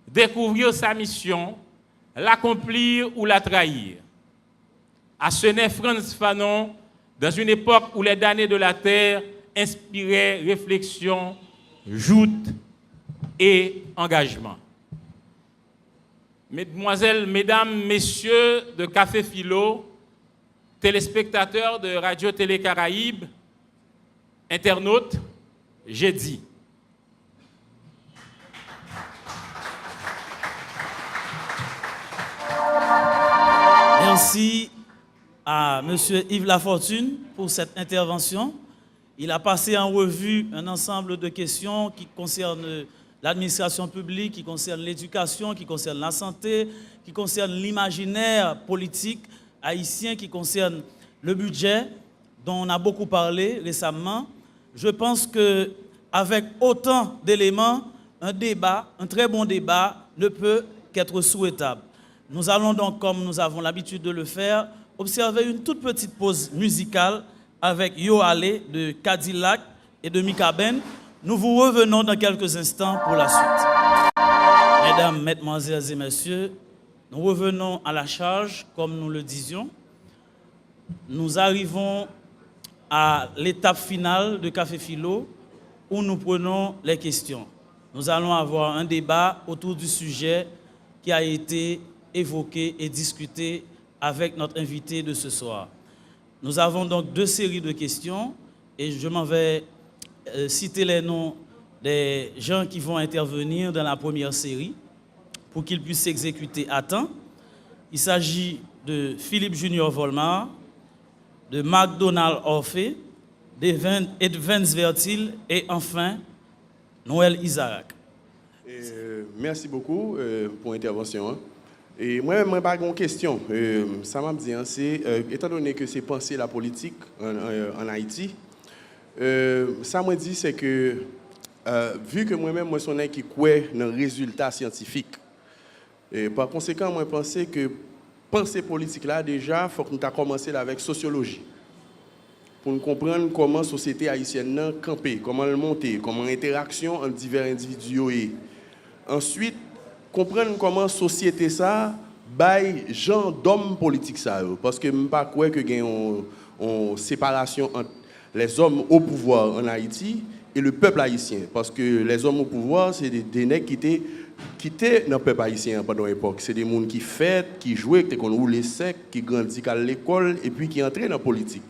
découvrir sa mission, l'accomplir ou la trahir. » À ce n'est Frantz Fanon, dans une époque où les damnés de la terre inspiraient réflexion, joute et engagement. Mesdemoiselles, mesdames, messieurs de Café Philo, téléspectateurs de Radio-Télé Caraïbes, internautes, j'ai dit. Merci à M. Yves Lafortune pour cette intervention. Il a passé en revue un ensemble de questions qui concernent l'administration publique, qui concernent l'éducation, qui concernent la santé, qui concernent l'imaginaire politique haïtien, qui concernent le budget, dont on a beaucoup parlé récemment. Je pense qu'avec autant d'éléments, un très bon débat, ne peut qu'être souhaitable. Nous allons donc, comme nous avons l'habitude de le faire, observer une toute petite pause musicale avec Yo Ale de Cadillac et de Mika Ben. Nous vous revenons dans quelques instants pour la suite. Mesdames, mesdemoiselles et messieurs, nous revenons à la charge, comme nous le disions. Nous arrivons à l'étape finale de Café Philo, où nous prenons les questions. Nous allons avoir un débat autour du sujet qui a été évoqué et discuté avec notre invité de ce soir. Nous avons donc 2 séries de questions et je m'en vais citer les noms des gens qui vont intervenir dans la première série pour qu'ils puissent s'exécuter à temps. Il s'agit de Philippe Junior Volmar, de McDonald Orphée, d'Evans Vertil et enfin Noël Isaac. Merci beaucoup pour l'intervention. Et moi, je n'ai pas une question. Ça m'a dit, c'est, étant donné que c'est penser la politique en Haïti, ça m'a dit, c'est que, vu que moi-même, moi, suis qui croit dans le résultat scientifique, par conséquent, moi, je pense que penser politique là, déjà, il faut que nous commencer avec sociologie. Pour nous comprendre comment la société haïtienne camper, comment elle monter, comment l'interaction entre divers individus est. Ensuite, comprendre comment la société ça bail gens d'hommes politiques ça parce que je ne pas croire que y a une séparation entre les hommes au pouvoir en Haïti et le peuple haïtien parce que les hommes au pouvoir c'est des nègres qui étaient dans le peuple haïtien pendant l'époque, c'est des gens qui fêtent, qui jouaient, qui roulaient sec, qui grandissent à l'école et puis qui entraient dans la politique.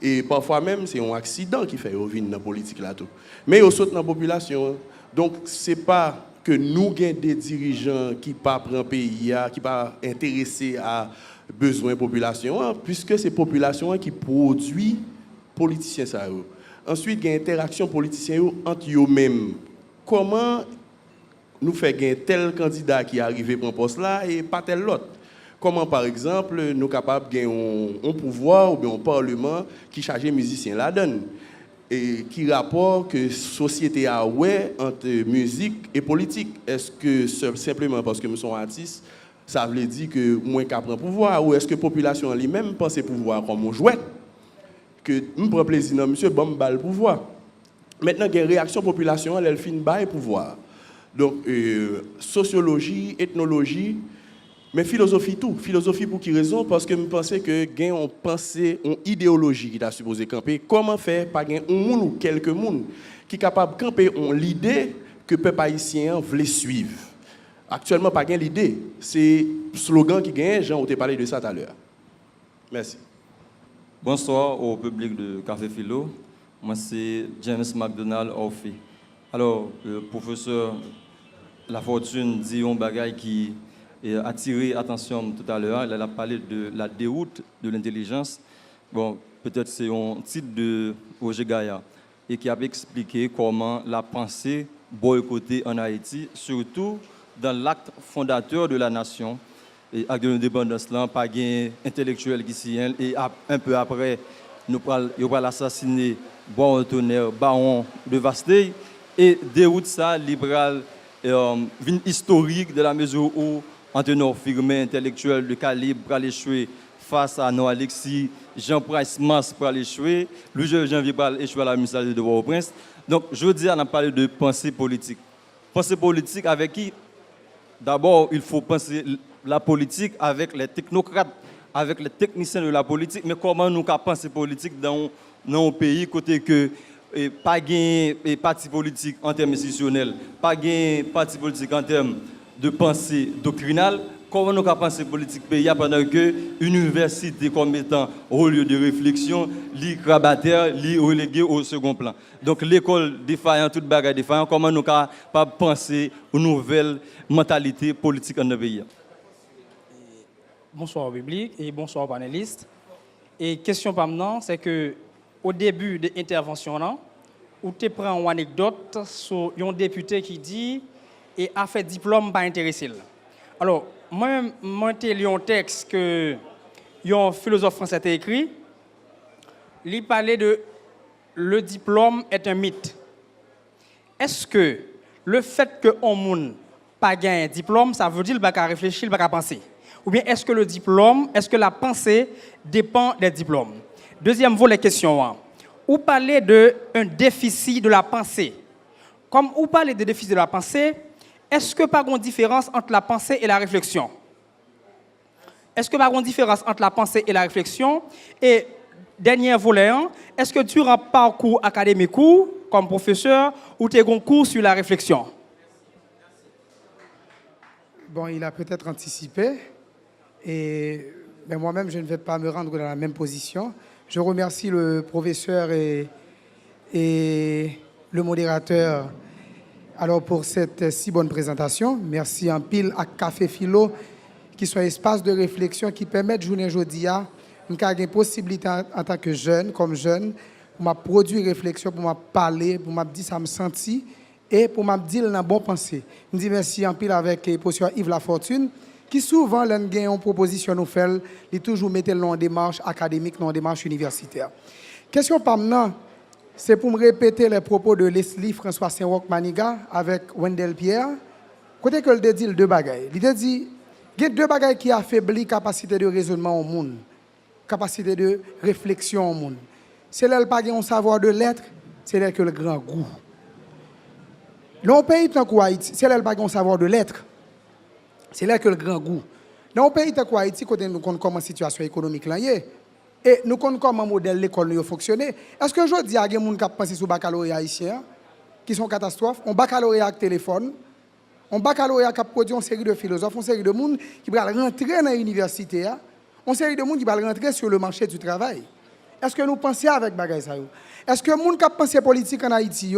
Et parfois même, c'est un accident qui fait revenir dans la politique là tout. Mais ils sautent dans la population. Donc, ce n'est pas que nous avons des dirigeants qui ne prennent pas pays, qui ne sont pas intéressés à besoins de la population, puisque c'est la population qui produit les politiciens. Ensuite, il y a une interaction politicienne entre eux-mêmes. Comment nous faisons gagner tel candidat qui est arrivé pour un poste là et pas tel autre? Comment, par exemple, nous sommes capables de gagner un pouvoir ou bien un parlement qui charge les musiciens là-dedans? Et qui rapport que la société a ouais entre musique et politique? Est-ce que simplement parce que nous sommes artistes, ça veut dire que moins qu'à prendre pouvoir? Ou est-ce que la population elle-même pense pouvoir comme un jouet? Que nous prenons plaisir dans monsieur, bon, le pouvoir. Maintenant, il y a une réaction population, elle finit bas pouvoir. Donc, sociologie, ethnologie, mais philosophie tout. Philosophie pour qui raison? Parce que je pense que il y a une idéologie qui est supposée camper. Comment faire pas un monde ou quelques monde qui est capable de camper l'idée que le peuple haïtien veut suivre? Actuellement, pas l'idée. C'est le slogan qui gagne, Jean, on t'a parlé de ça tout à l'heure. Merci. Bonsoir au public de Café Philo. Moi, c'est James McDonald Orphée. Alors, le professeur Lafortune dit un bagage qui a attiré l'attention tout à l'heure. Il a parlé de la déroute de l'intelligence. Bon, peut-être c'est un titre de Roger Gaillard et qui a expliqué comment la pensée boycottée en Haïti, surtout dans l'acte fondateur de la nation, et acte de l'indépendance, pas gain intellectuel qui s'y est, et un peu après, nous allons assassiner Baron Tonnerre, Baron de Vastey, et déroute ça, libéral, historique de la mesure où Antenor Firmin, intellectuel de calibre, pour aller échouer face à Noah Alexis, Jean Price Mas pour aller échouer, Louis Janvier pour aller échouer à la municipalité de Port-au-Prince. Donc, je veux dire, on a parlé de pensée politique. Pensée politique avec qui? D'abord, il faut penser la politique avec les technocrates, avec les techniciens de la politique, mais comment nous penser politique dans un pays côté que pas de parti politique en termes institutionnels, pas de parti politique en termes de pensée doctrinale, comment nous penser politique pays pendant que l'université comme étant au lieu de réflexion, li grabataire, li relégué au second plan. Donc l'école défaillant, toute bagarre défaillant, comment nous pas penser une nouvelle mentalité politique en notre pays? Bonsoir au public et bonsoir aux panélistes. Et question par maintenant, c'est que au début de l'intervention là, où tu prends une anecdote sur un député qui dit et a fait diplôme pas intéressé. Alors, moi j'ai lu un texte que un philosophe français a écrit. Il parlait de le diplôme est un mythe. Est-ce que le fait que on monde pas gagner un diplôme, ça veut dire qu'il va réfléchir, il va penser? Ou bien est-ce que le diplôme, est-ce que la pensée dépend des diplômes? Deuxième volet question. Vous parlez d'un déficit de la pensée. Comme vous parlez de déficit de la pensée, est-ce que pas une différence entre la pensée et la réflexion? Est-ce que pas une différence entre la pensée et la réflexion? Et dernier volet, est-ce que tu as un parcours académique comme professeur ou tu as un cours sur la réflexion? Bon, il a peut-être anticipé. Et Mais moi-même, je ne vais pas me rendre dans la même position. Je remercie le professeur et le modérateur alors pour cette si bonne présentation. Merci en pile à Café Philo, qui sont un espace de réflexion qui permet de journée aujourd'hui à une possibilité en tant que jeune, comme jeune, pour m'a produire réflexion, pour m'a parler, pour m'a dire ça me sentit et pour m'a dire dans bon pensée. Je dis merci en pile avec le professeur Yves Lafortune, qui souvent, l'un gagne une proposition nous fait, il toujours mettre en démarche académique, en démarche universitaire. Question par maintenant, c'est pour me répéter les propos de Leslie François Saint-Roch Maniga avec Wendell Pierre. Côté que le dit deux bagailles. Il dit il y a deux bagailles qui affaiblissent la capacité de raisonnement au monde, capacité de réflexion au monde. C'est là le pas un savoir de l'être, c'est là que le grand goût. Dans un pays tant qu'Haïti, c'est là le pas un savoir de l'être, c'est là que le grand goût. Dans un pays tant qu'Haïti, quand nous connaissons comment la situation économique là est, et nous connaissons comment le modèle de l'école fonctionne. Est-ce que je dis à des gens qui pensent sur le baccalauréat haïtien, qui sont catastrophes, on baccalauréat avec téléphone, on baccalauréat qui produit une série de philosophes, une série de gens qui vont rentrer dans l'université, une série de gens qui vont rentrer sur le marché du travail. Est-ce que nous pensons avec bagay ça? Est-ce que les gens qui pensent politique en Haïti,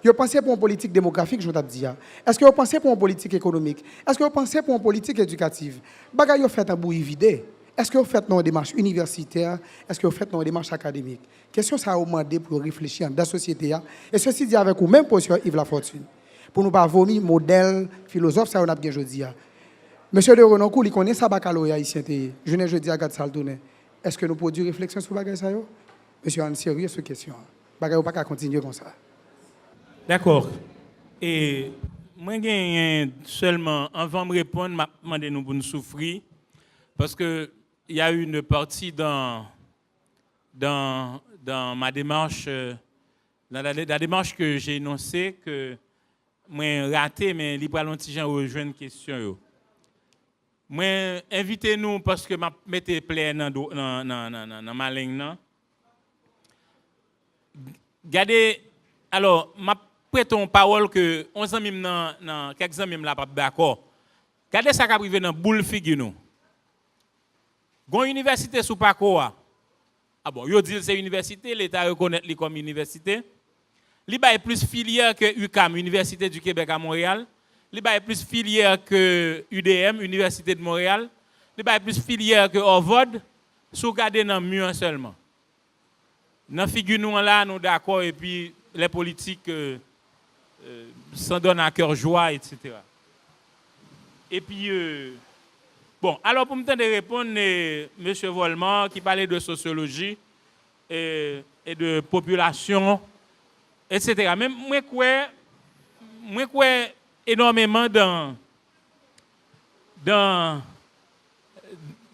ils pensent pour une politique démographique, je t'ai dit? Est-ce que vous pensez pour une politique économique? Est-ce que vous pensez pour une politique éducative? Bagay, vous faites un bout vidé. Est-ce que vous faites une démarche universitaire? Est-ce que vous faites une démarche académique? Question ça a demandé pour réfléchir dans la société. Et ceci dit avec vous-même, professeur Yves Lafortune, pour nous pas vomir modèle philosophe, ça on a bien jeudi. Monsieur de Renoncourt, il connaît sa baccalauréat haïtien. Je ne jeudi à Gad Saltoune. Est-ce que nous produisons réflexion sur bagay ça? Monsieur, on est sérieux sur cette question. Bagay ou pas qu'à continuer comme ça. D'accord. Et moi, seulement, avant de me répondre, je demandé nous pour nous souffrir. Parce qu'il y a eu une partie dans ma démarche, dans la démarche que j'ai énoncée, que moi raté, mais libre à l'antigen rejoindre une question. Moi, invitez-nous parce que je mettez plein dans ma ligne. Gardez, alors, je prête une parole que 11 ans, quelques ans, même là, pas d'accord. Gardez ça qui arrive dans boule figure nous. Gon université sous Pakoa. Ah bon, yo dit c'est université, l'État reconnaît li comme université. Li ba est plus filière que UQAM, Université du Québec à Montréal. Li ba est plus filière que UDM, Université de Montréal. Li ba est plus filière que Harvard, sous garder dans mur seulement. Dans figure nous là, nous d'accord et puis les politiques s'en donnent à cœur joie, etc. Et puis bon, alors pour me tenter de répondre, M. Volmar qui parlait de sociologie et de population, etc. Même moi, je crois énormément dans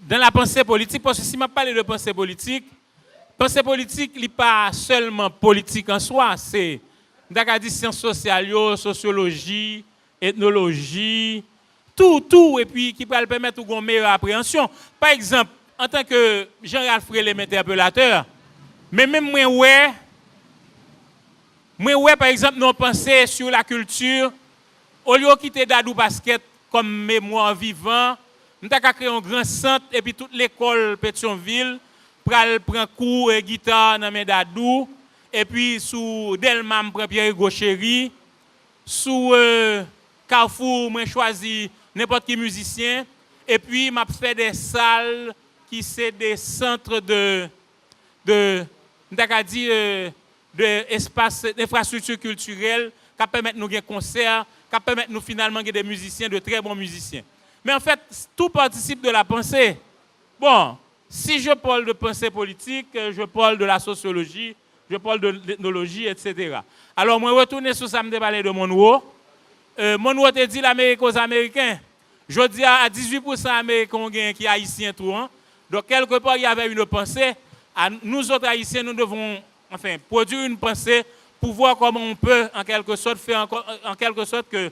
la pensée politique, parce que si je parle de pensée politique n'est pas seulement politique en soi, c'est des sciences sociales, sociologie, ethnologie, tout, et puis qui peut permettre une meilleure appréhension. Par exemple, en tant que Jean-Ralph Frélé, interpellateur, mais même moi, par exemple, nous pensons sur la culture, au lieu de quitter Dadou Basket comme mémoire vivant, nous avons créé un grand centre, et puis toute l'école Pétionville prend cours et guitare dans Dadou, et puis sous Delma, je prends Pierre Gauchéry, sous Carrefour, je choisi n'importe qui musicien, et puis m'a fait des salles qui sont des centres d'espace, d'infrastructures culturelles qui permettent de nous faire des concerts, qui permettent nous finalement de des musiciens, de très bons musiciens. Mais en fait, tout participe de la pensée. Bon, si je parle de pensée politique, je parle de la sociologie, je parle de l'ethnologie, etc. Alors, moi, retourner sur ça, me parler de Monroe. Monroe te dit l'Amérique aux Américains. Je dis à 18% Américains qui sont haïtiens tout. Hein? Donc, quelque part, il y avait une pensée. À nous autres haïtiens, nous devons produire une pensée pour voir comment on peut, en quelque sorte, faire en quelque sorte que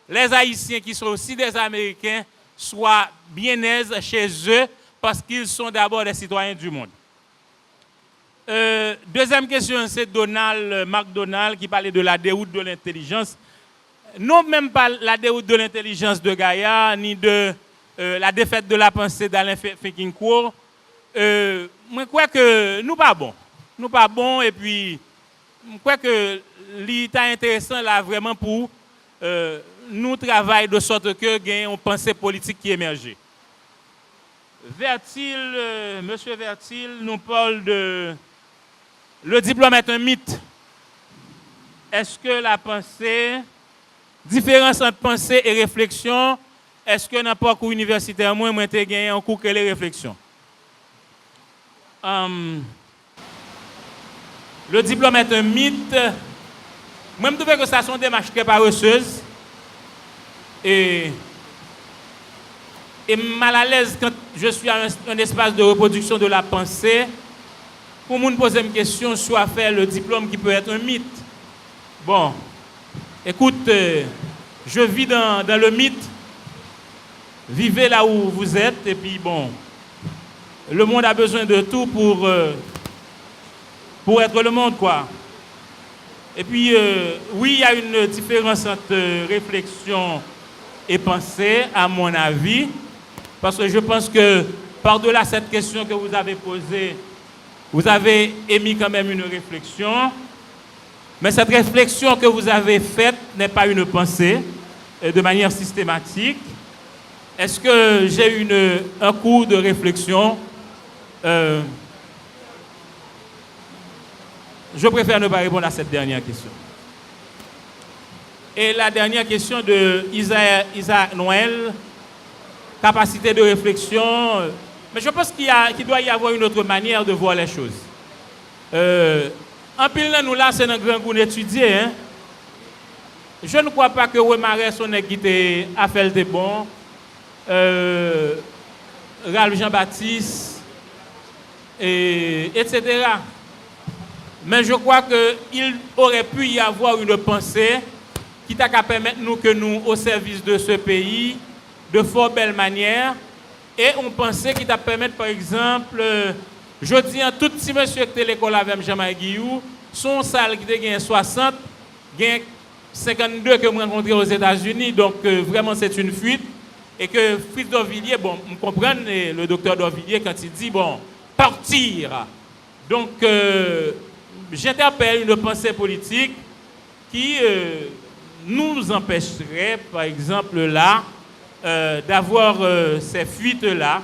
les Haïtiens qui sont aussi des Américains soient bien aises chez eux parce qu'ils sont d'abord des citoyens du monde. Deuxième question, c'est Marc Donald qui parlait de la déroute de l'intelligence. Non, même pas la déroute de l'intelligence de Gaïa, ni de la défaite de la pensée d'Alain Finkielkraut, moi crois que nous pas bon. Nous pas bon et puis je crois que l'état intéressant là vraiment pour nous travailler de sorte que gagne une pensée politique qui émerge. Monsieur Vertil nous parle de le diplôme est un mythe. Est-ce que la pensée, différence entre pensée et réflexion, est-ce que n'importe cours universitaire moi j'ai gagné un cours que les réflexions? Le diplôme est un mythe. Moi, je trouve que ça sont des démarches très paresseuses. Et mal à l'aise quand je suis à un espace de reproduction de la pensée. Pour me poser une question sur faire le diplôme qui peut être un mythe. Bon, écoute, je vis dans le mythe. Vivez là où vous êtes. Et puis, bon, le monde a besoin de tout pour être le monde, quoi. Et puis, oui, il y a une différence entre réflexion et pensée, à mon avis, parce que je pense que, par-delà cette question que vous avez posée, vous avez émis quand même une réflexion, mais cette réflexion que vous avez faite n'est pas une pensée, de manière systématique. Est-ce que j'ai eu un cours de réflexion? Je préfère ne pas répondre à cette dernière question. Et la dernière question de Isaac Noël, capacité de réflexion. Mais je pense qu'il doit y avoir une autre manière de voir les choses. En pile, nous là, c'est un grand goût d'étudier. Hein? Je ne crois pas que Wemaré, son équité a fait le bon. Ralph Jean-Baptiste, etc. Mais je crois qu'il aurait pu y avoir une pensée qui t'a qu'à permettre nous que nous, au service de ce pays, de fort belle manière, et on pensait qui t'a permettre, par exemple, je dis à tout petit monsieur qui était l'école avec Jean-Marie Guillou, son salle qui était 60, 52 que je rencontré aux États-Unis, donc vraiment c'est une fuite. Et que Fritz d'Orvilliers, bon, on comprend le docteur d'Orvilliers quand il dit, bon, partir. Donc, j'interpelle une pensée politique qui nous empêcherait, par exemple, là, d'avoir ces fuites-là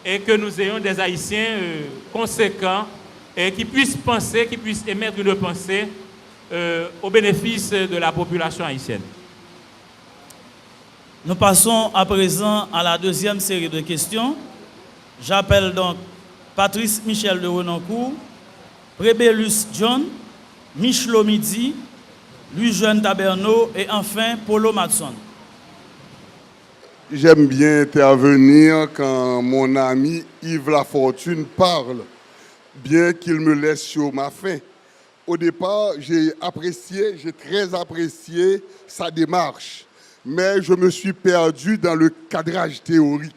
et que nous ayons des Haïtiens conséquents et qui puissent penser, qui puissent émettre une pensée au bénéfice de la population haïtienne. Nous passons à présent à la deuxième série de questions. J'appelle donc Patrice Michel de Renoncourt, Prébélus John, Michelot Midi, Louis-Jean Taberneau et enfin Polo Matson. J'aime bien intervenir quand mon ami Yves Lafortune parle, bien qu'il me laisse sur ma faim. Au départ, j'ai très apprécié sa démarche. Mais je me suis perdu dans le cadrage théorique.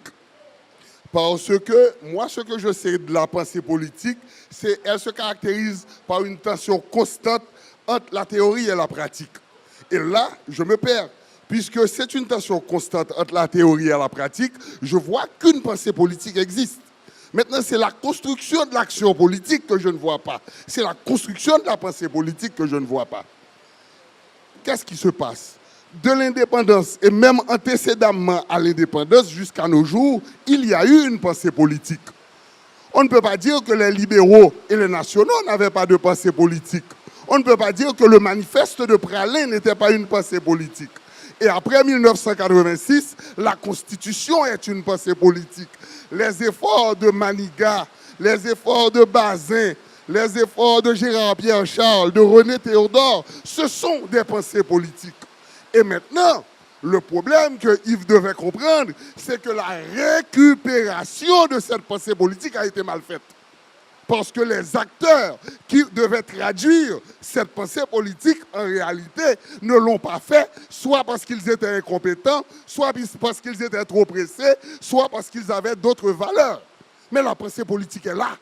Parce que moi, ce que je sais de la pensée politique, c'est qu'elle se caractérise par une tension constante entre la théorie et la pratique. Et là, je me perds. Puisque c'est une tension constante entre la théorie et la pratique, je vois qu'une pensée politique existe. Maintenant, c'est la construction de l'action politique que je ne vois pas. C'est la construction de la pensée politique que je ne vois pas. Qu'est-ce qui se passe ? De l'indépendance et même antécédemment à l'indépendance jusqu'à nos jours, il y a eu une pensée politique. On ne peut pas dire que les libéraux et les nationaux n'avaient pas de pensée politique. On ne peut pas dire que le manifeste de Pralin n'était pas une pensée politique. Et après 1986, la Constitution est une pensée politique. Les efforts de Manigat, les efforts de Bazin, les efforts de Gérard Pierre Charles, de René Théodore, ce sont des pensées politiques. Et maintenant, le problème que Yves devait comprendre, c'est que la récupération de cette pensée politique a été mal faite. Parce que les acteurs qui devaient traduire cette pensée politique, en réalité, ne l'ont pas fait, soit parce qu'ils étaient incompétents, soit parce qu'ils étaient trop pressés, soit parce qu'ils avaient d'autres valeurs. Mais la pensée politique est là.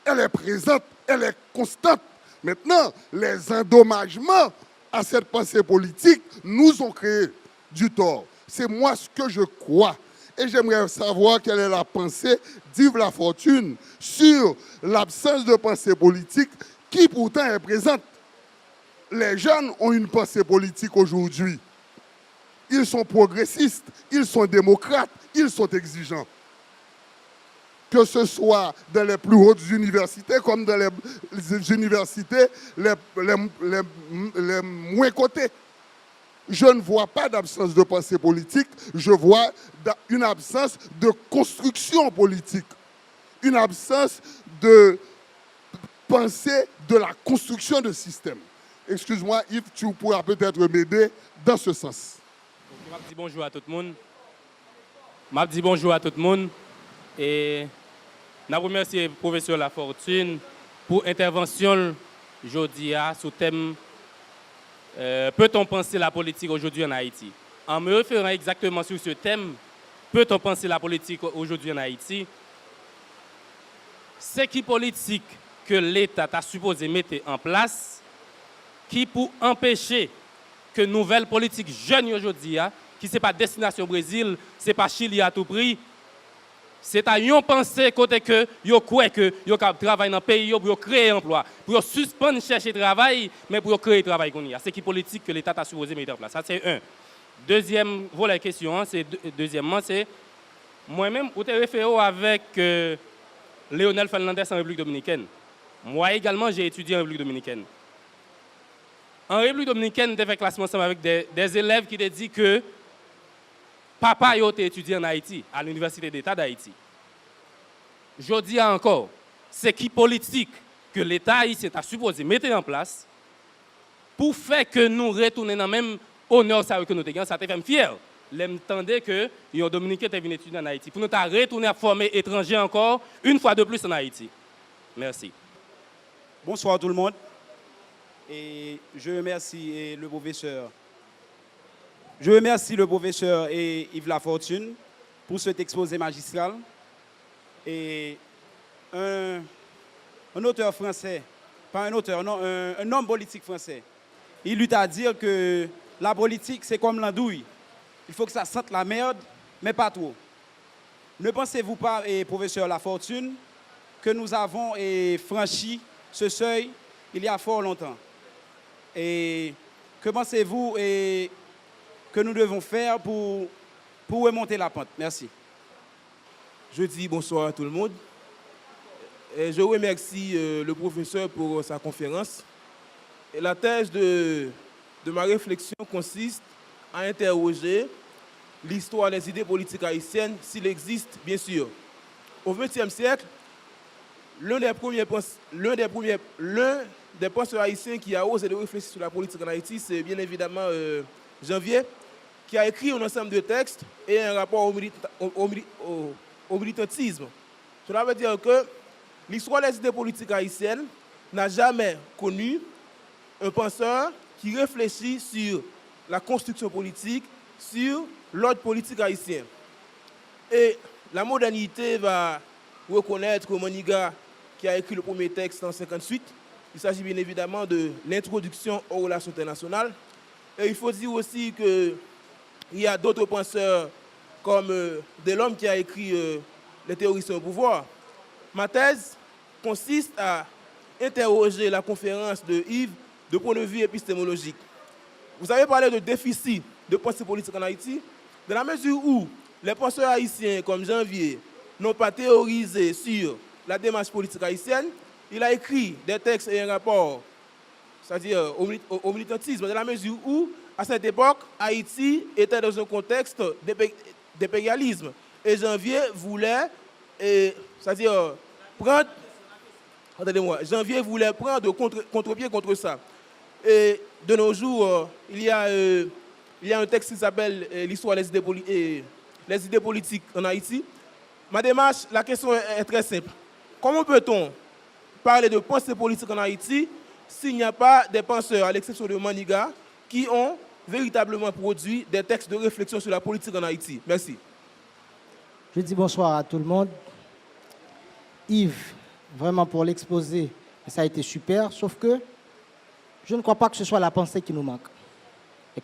Elle est présente, elle est constante. Maintenant, les endommagements à cette pensée politique nous ont créé du tort. C'est moi ce que je crois. Et j'aimerais savoir quelle est la pensée d'Yves Lafortune sur l'absence de pensée politique qui pourtant est présente. Les jeunes ont une pensée politique aujourd'hui. Ils sont progressistes, ils sont démocrates, ils sont exigeants. Que ce soit dans les plus hautes universités comme dans les universités les moins cotées. Je ne vois pas d'absence de pensée politique, je vois une absence de construction politique, une absence de pensée de la construction de système. Excuse-moi, Yves, tu pourras peut-être m'aider dans ce sens. Je dis bonjour à tout le monde. Je dis bonjour à tout le monde. Et je remercie le professeur Lafortune pour l'intervention aujourd'hui sur le thème peut-on penser la politique aujourd'hui en Haïti? En me référant exactement sur ce thème, peut-on penser la politique aujourd'hui en Haïti? C'est qui politique que l'État a supposé mettre en place qui pour empêcher que nouvelle politique jeune aujourd'hui, qui ce n'est pas destination Brésil, ce n'est pas Chili à tout prix, c'est à yon penser côté que yo croit que yo cap travailler dans le pays pour créer emploi, pour suspendre chercher travail, mais pour créer travail qu'on y a. C'est qui politique que l'État a supposé mettre en place. Ça c'est un. Deuxième volet question, deuxièmement c'est moi-même vous te référé avec Léonel Fernandez en République dominicaine. Moi également j'ai étudié en République dominicaine. En République dominicaine, j'ai fait classement ensemble avec des élèves qui te disent que papa a étudié en Haïti, à l'Université d'État d'Haïti. Je dis encore, c'est qui politique que l'État haïtien a supposé mettre en place pour faire que nous retournions dans le même honneur que nous avons. Ça te fait fier. L'entendez que les Dominicains étaient venus étudier en Haïti. Pour nous retourner à former étrangers encore, une fois de plus en Haïti. Merci. Bonsoir tout le monde. Et je remercie le professeur. Je remercie le professeur Yves Lafortune pour cet exposé magistral. Et un auteur français, pas un auteur, non, un homme politique français, il eut à dire que la politique, c'est comme l'andouille. Il faut que ça sente la merde, mais pas trop. Ne pensez-vous pas, professeur Lafortune, que nous avons franchi ce seuil il y a fort longtemps? Et que pensez-vous que nous devons faire pour remonter la pente? Merci. Je dis bonsoir à tout le monde. Et je remercie le professeur pour sa conférence. Et la thèse de ma réflexion consiste à interroger l'histoire des idées politiques haïtiennes, s'il existe, bien sûr. Au XXe siècle, l'un des penseurs haïtiens qui a osé de réfléchir sur la politique en Haïti, c'est bien évidemment Janvier, qui a écrit un ensemble de textes et un rapport au militantisme. Cela veut dire que l'histoire des idées politiques haïtiennes n'a jamais connu un penseur qui réfléchit sur la construction politique, sur l'ordre politique haïtien. Et la modernité va reconnaître que Maniga, qui a écrit le premier texte en 1958, il s'agit bien évidemment de l'introduction aux relations internationales. Et il faut dire aussi qu'il y a d'autres penseurs comme Delhomme qui a écrit Les théoriciens au pouvoir. Ma thèse consiste à interroger la conférence de Yves de point de vue épistémologique. Vous avez parlé de déficit de pensée politique en Haïti, dans la mesure où les penseurs haïtiens comme Janvier n'ont pas théorisé sur la démarche politique haïtienne. Il a écrit des textes et un rapport, c'est-à-dire au militantisme, dans la mesure où, à cette époque, Haïti était dans un contexte d'impérialisme. Et Janvier voulait, c'est-à-dire prendre, Janvier voulait prendre contre-pied contre ça. Et de nos jours, il y a un texte qui s'appelle l'histoire des idées politiques en Haïti. Ma démarche, la question est très simple. Comment peut-on parler de pensée politique en Haïti s'il n'y a pas des penseurs, à l'exception de Maniga, qui ont véritablement produit des textes de réflexion sur la politique en Haïti? Merci. Je dis bonsoir à tout le monde. Yves, vraiment pour l'exposé, ça a été super, sauf que je ne crois pas que ce soit la pensée qui nous manque. Et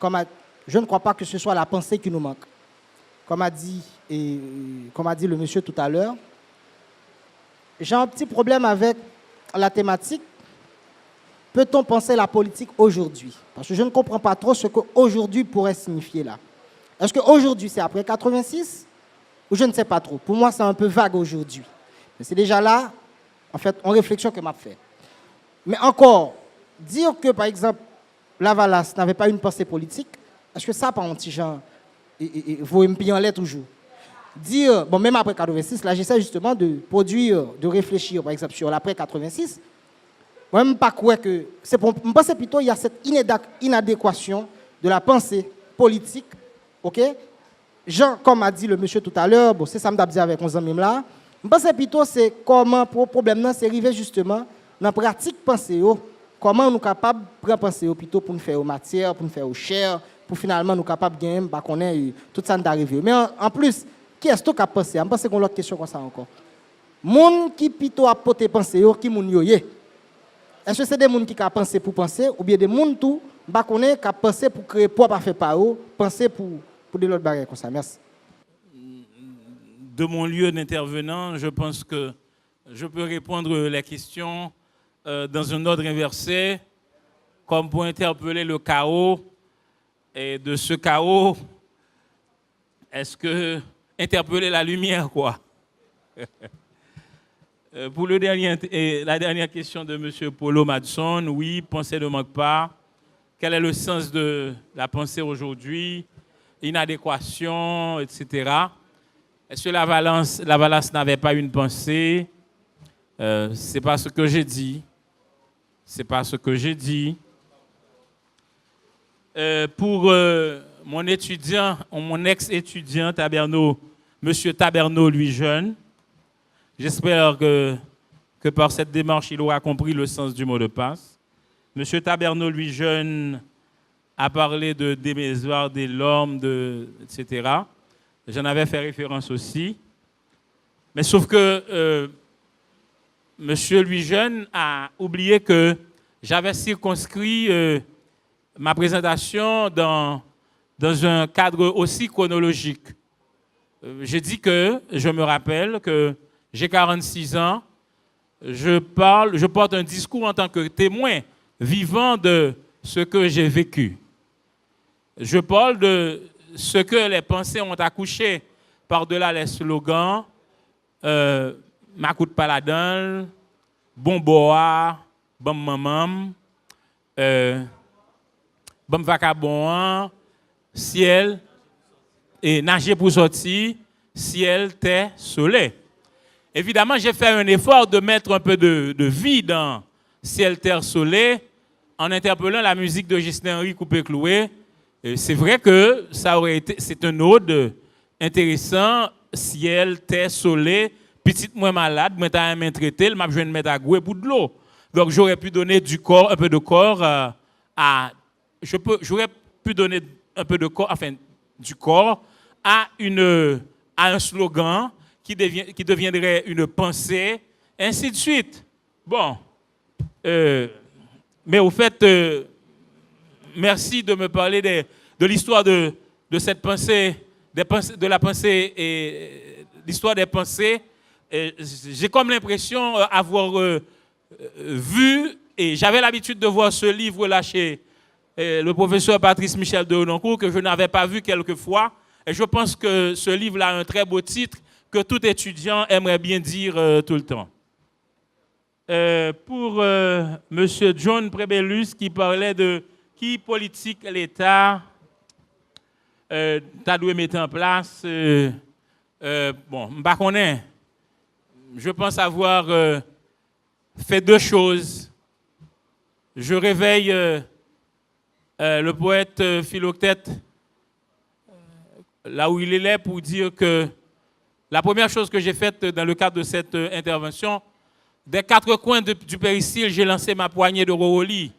je ne crois pas que ce soit la pensée qui nous manque. comme a dit le monsieur tout à l'heure, j'ai un petit problème avec la thématique. Peut-on penser la politique aujourd'hui? Parce que je ne comprends pas trop ce qu'aujourd'hui pourrait signifier là. Est-ce qu'aujourd'hui, c'est après 86? Ou je ne sais pas trop. Pour moi, c'est un peu vague aujourd'hui. Mais c'est déjà là, en fait, en réflexion que m'a fait. Mais encore, dire que, par exemple, Lavalas n'avait pas une pensée politique, est-ce que ça, par un petit genre, vaut me payer en l'air toujours? Dire, bon, même après 86, là, j'essaie justement de produire, de réfléchir, par exemple, sur l'après 86. Moi, je ne pas croire que... Je pense plutôt qu'il y a cette inadéquation de la pensée politique, ok? Jean, comme a dit le monsieur tout à l'heure, bon, c'est ça que je me dis avec mon ami là, je pense plutôt c'est comment, pour le problème, c'est arrivé justement dans la pratique pensée, comment nous sommes capables de prendre pensée plutôt pour nous faire aux matières, pour nous faire aux chairs, pour finalement nous capables de gagner, qu'on ait tout ça d'arriver. Mais en plus, qui est-ce qui a pensé? Je pense qu'on a l'autre question comme ça encore. Moun qui plutôt a porté pensée, qui moun yoye? Est-ce que c'est des gens qui ont pensé pour penser, ou bien des gens qui ont pensé pour créer propre affaire par eux, penser pour de l'autre barrière comme ça? Merci. De mon lieu d'intervenant, je pense que je peux répondre les questions dans un ordre inversé, comme pour interpeller le chaos. Et de ce chaos, est-ce que interpeller la lumière, quoi? Pour la dernière question de M. Paulo Madson, oui, pensée ne manque pas. Quel est le sens de la pensée aujourd'hui? Inadéquation, etc. Est-ce que Lavalas n'avait pas une pensée? C'est pas ce que j'ai dit. C'est pas ce que j'ai dit. Pour mon étudiant, mon ex-étudiant Taberneau, M. Taberneau, lui jeune, j'espère que par cette démarche, il aura compris le sens du mot de passe. M. Taberneau, lui jeune, a parlé de Démésoire, des Lormes, etc. J'en avais fait référence aussi. Mais sauf que M. lui jeune a oublié que j'avais circonscrit ma présentation dans un cadre aussi chronologique. J'ai dit que, je me rappelle que j'ai 46 ans, je porte un discours en tant que témoin vivant de ce que j'ai vécu. Je parle de ce que les pensées ont accouché par-delà les slogans Makout Paladin, Bon Boa, Bon Mamam, Bon Vacabon, Ciel, et Nager pour sortir, Ciel, Terre, Soleil. Évidemment, j'ai fait un effort de mettre un peu de vie dans Ciel, Terre, Soleil en interpellant la musique de Justin-Henri Coupé-Cloué. C'est vrai que ça aurait été, c'est un ode intéressant, Ciel, Terre, Soleil, petite moins malade, moi t'as un traité, le m'a besoin de mettre à gouer pour de l'eau. Donc j'aurais pu donner du corps, un peu de corps j'aurais pu donner un peu de corps, enfin du corps à un slogan qui deviendrait une pensée, ainsi de suite. Bon, mais au fait, merci de me parler de l'histoire de cette pensée, de la pensée et l'histoire des pensées. J'ai comme l'impression avoir vu, et j'avais l'habitude de voir ce livre-là chez le professeur Patrice Michel de Hononcourt, que je n'avais pas vu quelquefois. Et je pense que ce livre-là a un très beau titre que tout étudiant aimerait bien dire tout le temps. Pour M. John Prébellus qui parlait de qui politique l'État t'a dû mettre en place. Bon, je pense avoir fait deux choses. Je réveille le poète Philoctète là où il est là pour dire que la première chose que j'ai faite dans le cadre de cette intervention, des quatre coins du péristyle, j'ai lancé ma poignée de Roroli.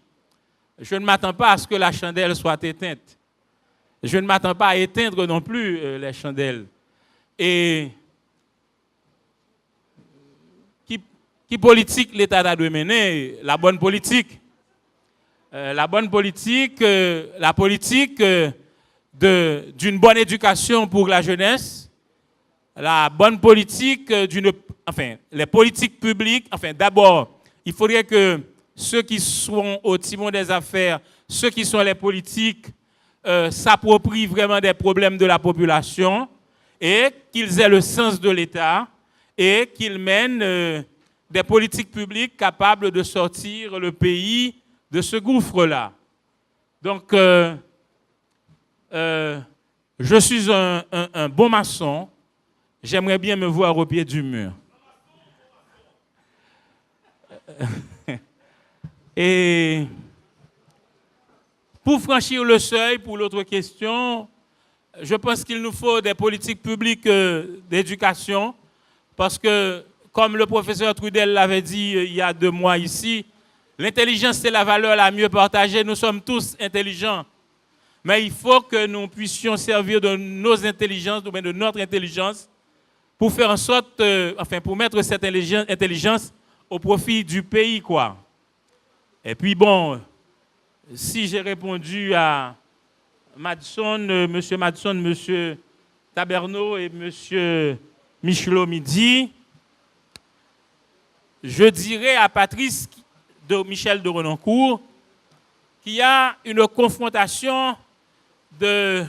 Je ne m'attends pas à ce que la chandelle soit éteinte. Je ne m'attends pas à éteindre non plus les chandelles. Et qui politique l'État a dû mener? La bonne politique. La bonne politique, la politique d'une bonne éducation pour la jeunesse, la bonne politique, les politiques publiques. D'abord, il faudrait que ceux qui sont au timon des affaires, ceux qui sont les politiques, s'approprient vraiment des problèmes de la population et qu'ils aient le sens de l'État et qu'ils mènent des politiques publiques capables de sortir le pays de ce gouffre-là. Donc, je suis un bon maçon. J'aimerais bien me voir au pied du mur. Et pour franchir le seuil, pour l'autre question, je pense qu'il nous faut des politiques publiques d'éducation parce que, comme le professeur Trudel l'avait dit il y a 2 mois ici, l'intelligence, c'est la valeur la mieux partagée. Nous sommes tous intelligents. Mais il faut que nous puissions servir de nos intelligences, de notre intelligence, pour faire en sorte, pour mettre cette intelligence au profit du pays, quoi. Et puis bon, si j'ai répondu à Madson, M. Madson, M. Taberneau et M. Michelot Midi, je dirais à Patrice Michel de Renoncourt qu'il y a une confrontation de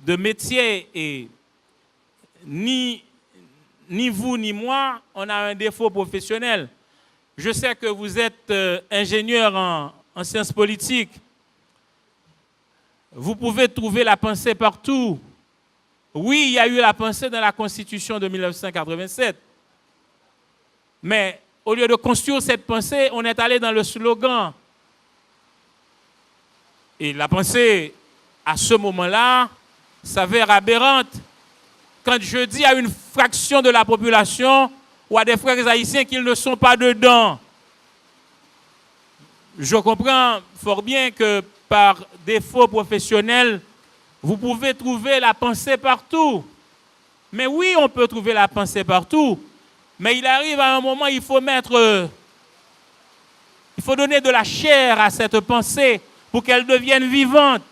métiers et ni vous ni moi, on a un défaut professionnel. Je sais que vous êtes ingénieur en sciences politiques. Vous pouvez trouver la pensée partout. Oui, il y a eu la pensée dans la Constitution de 1987. Mais au lieu de construire cette pensée, on est allé dans le slogan. Et la pensée, à ce moment-là, s'avère aberrante. Quand je dis à une fraction de la population ou à des frères haïtiens qu'ils ne sont pas dedans, je comprends fort bien que par défaut professionnel, vous pouvez trouver la pensée partout. Mais oui, on peut trouver la pensée partout. Mais il arrive à un moment, il faut donner de la chair à cette pensée pour qu'elle devienne vivante.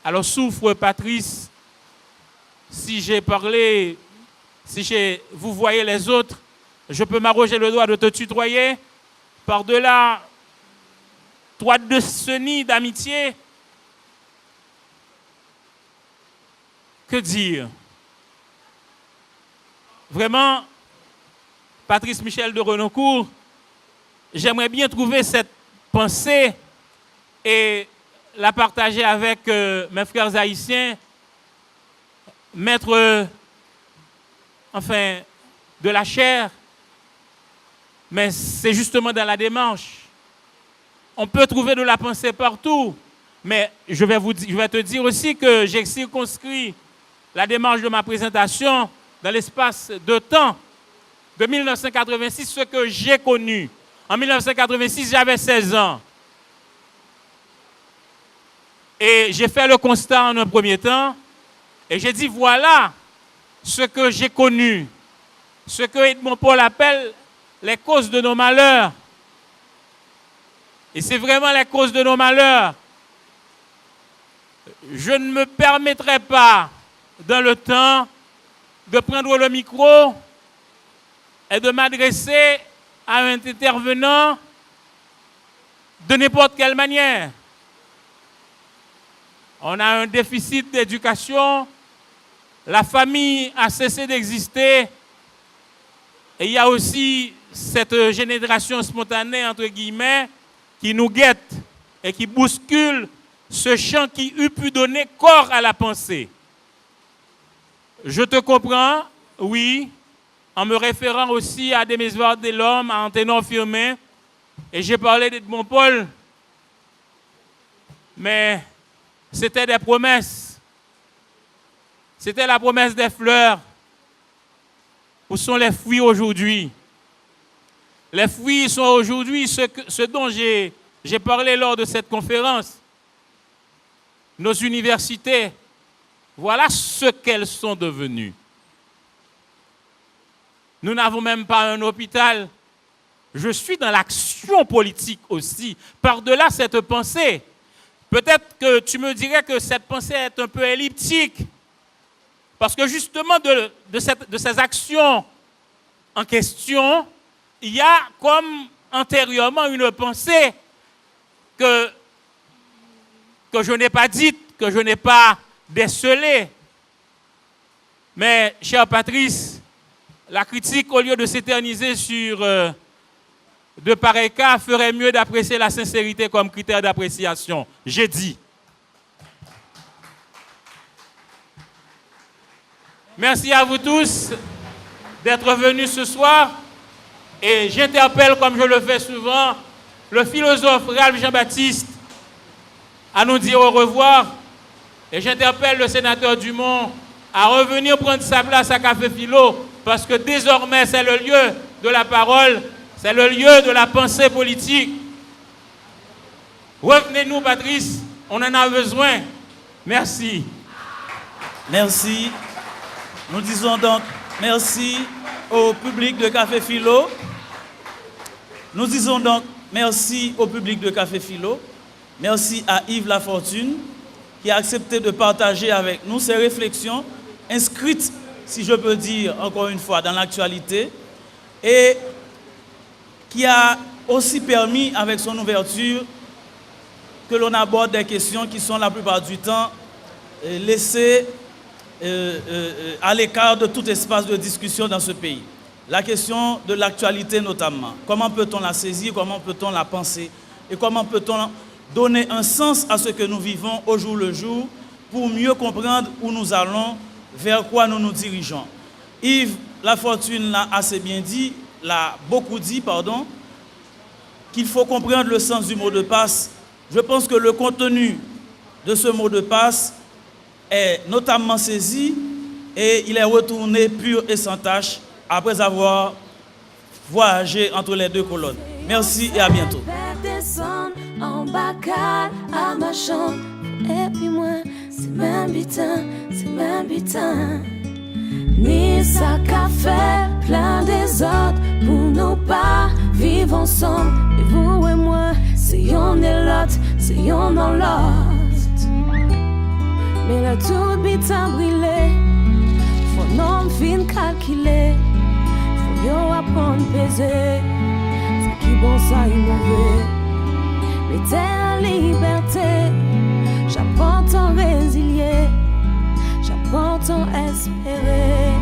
Alors souffre Patrice, si j'ai parlé, vous voyez les autres, je peux m'arroger le droit de te tutoyer, par-delà 3 décennies d'amitié. Que dire? Vraiment, Patrice Michel de Renoncourt, j'aimerais bien trouver cette pensée et la partager avec mes frères haïtiens, mettre de la chair, mais c'est justement dans la démarche. On peut trouver de la pensée partout, mais je vais te dire aussi que j'ai circonscrit la démarche de ma présentation dans l'espace de temps de 1986, ce que j'ai connu. En 1986, j'avais 16 ans. Et j'ai fait le constat en un premier temps, et j'ai dit, voilà ce que j'ai connu, ce que Edmond Paul appelle les causes de nos malheurs. Et c'est vraiment les causes de nos malheurs. Je ne me permettrai pas, dans le temps, de prendre le micro et de m'adresser à un intervenant de n'importe quelle manière. On a un déficit d'éducation, la famille a cessé d'exister, et il y a aussi cette génération spontanée, entre guillemets, qui nous guette et qui bouscule ce champ qui eût pu donner corps à la pensée. Je te comprends, oui, en me référant aussi à Demisvar Delhomme, à Anténon Firmin, et j'ai parlé d'Edmond Paul, mais c'était des promesses. C'était la promesse des fleurs. Où sont les fruits aujourd'hui? Les fruits sont aujourd'hui ce dont j'ai parlé lors de cette conférence. Nos universités, voilà ce qu'elles sont devenues. Nous n'avons même pas un hôpital. je suis dans l'action politique aussi, par-delà cette pensée. Peut-être que tu me dirais que cette pensée est un peu elliptique, parce que justement de ces actions en question, il y a comme antérieurement une pensée que je n'ai pas dite, que je n'ai pas décelée. Mais, cher Patrice, la critique, au lieu de s'éterniser sur de pareils cas, ferait mieux d'apprécier la sincérité comme critère d'appréciation. J'ai dit. Merci à vous tous d'être venus ce soir. Et j'interpelle, comme je le fais souvent, le philosophe Ralph Jean-Baptiste à nous dire au revoir. Et j'interpelle le sénateur Dumont à revenir prendre sa place à Café Philo, parce que désormais c'est le lieu de la parole, c'est le lieu de la pensée politique. Revenez-nous, Patrice, on en a besoin. Merci. Merci. Nous disons donc merci au public de Café Philo. Nous disons donc merci au public de Café Philo. Merci à Yves Lafortune qui a accepté de partager avec nous ses réflexions inscrites, si je peux dire encore une fois, dans l'actualité et qui a aussi permis, avec son ouverture, que l'on aborde des questions qui sont la plupart du temps laissées à l'écart de tout espace de discussion dans ce pays. La question de l'actualité notamment. Comment peut-on la saisir, comment peut-on la penser et comment peut-on donner un sens à ce que nous vivons au jour le jour pour mieux comprendre où nous allons, vers quoi nous nous dirigeons. Yves Lafortune l'a assez bien dit, l'a beaucoup dit, pardon, qu'il faut comprendre le sens du mot de passe. Je pense que le contenu de ce mot de passe est notamment saisi et il est retourné pur et sans tâche après avoir voyagé entre les deux colonnes. Merci et à bientôt. En bacal à ma chambre, et puis moi, c'est même butin. Ni ça qu'a fait plein des autres pour nous pas vivre ensemble. Et vous et moi, c'est yon et l'autre, c'est yon dans l'autre. Mais là tout bitin brûlé, faut non fin calculer, faut yo apprendre peser, c'est qui bon ça y mauvais. Mais t'es en liberté, j'apprends ton résilier, j'apprends ton espérer.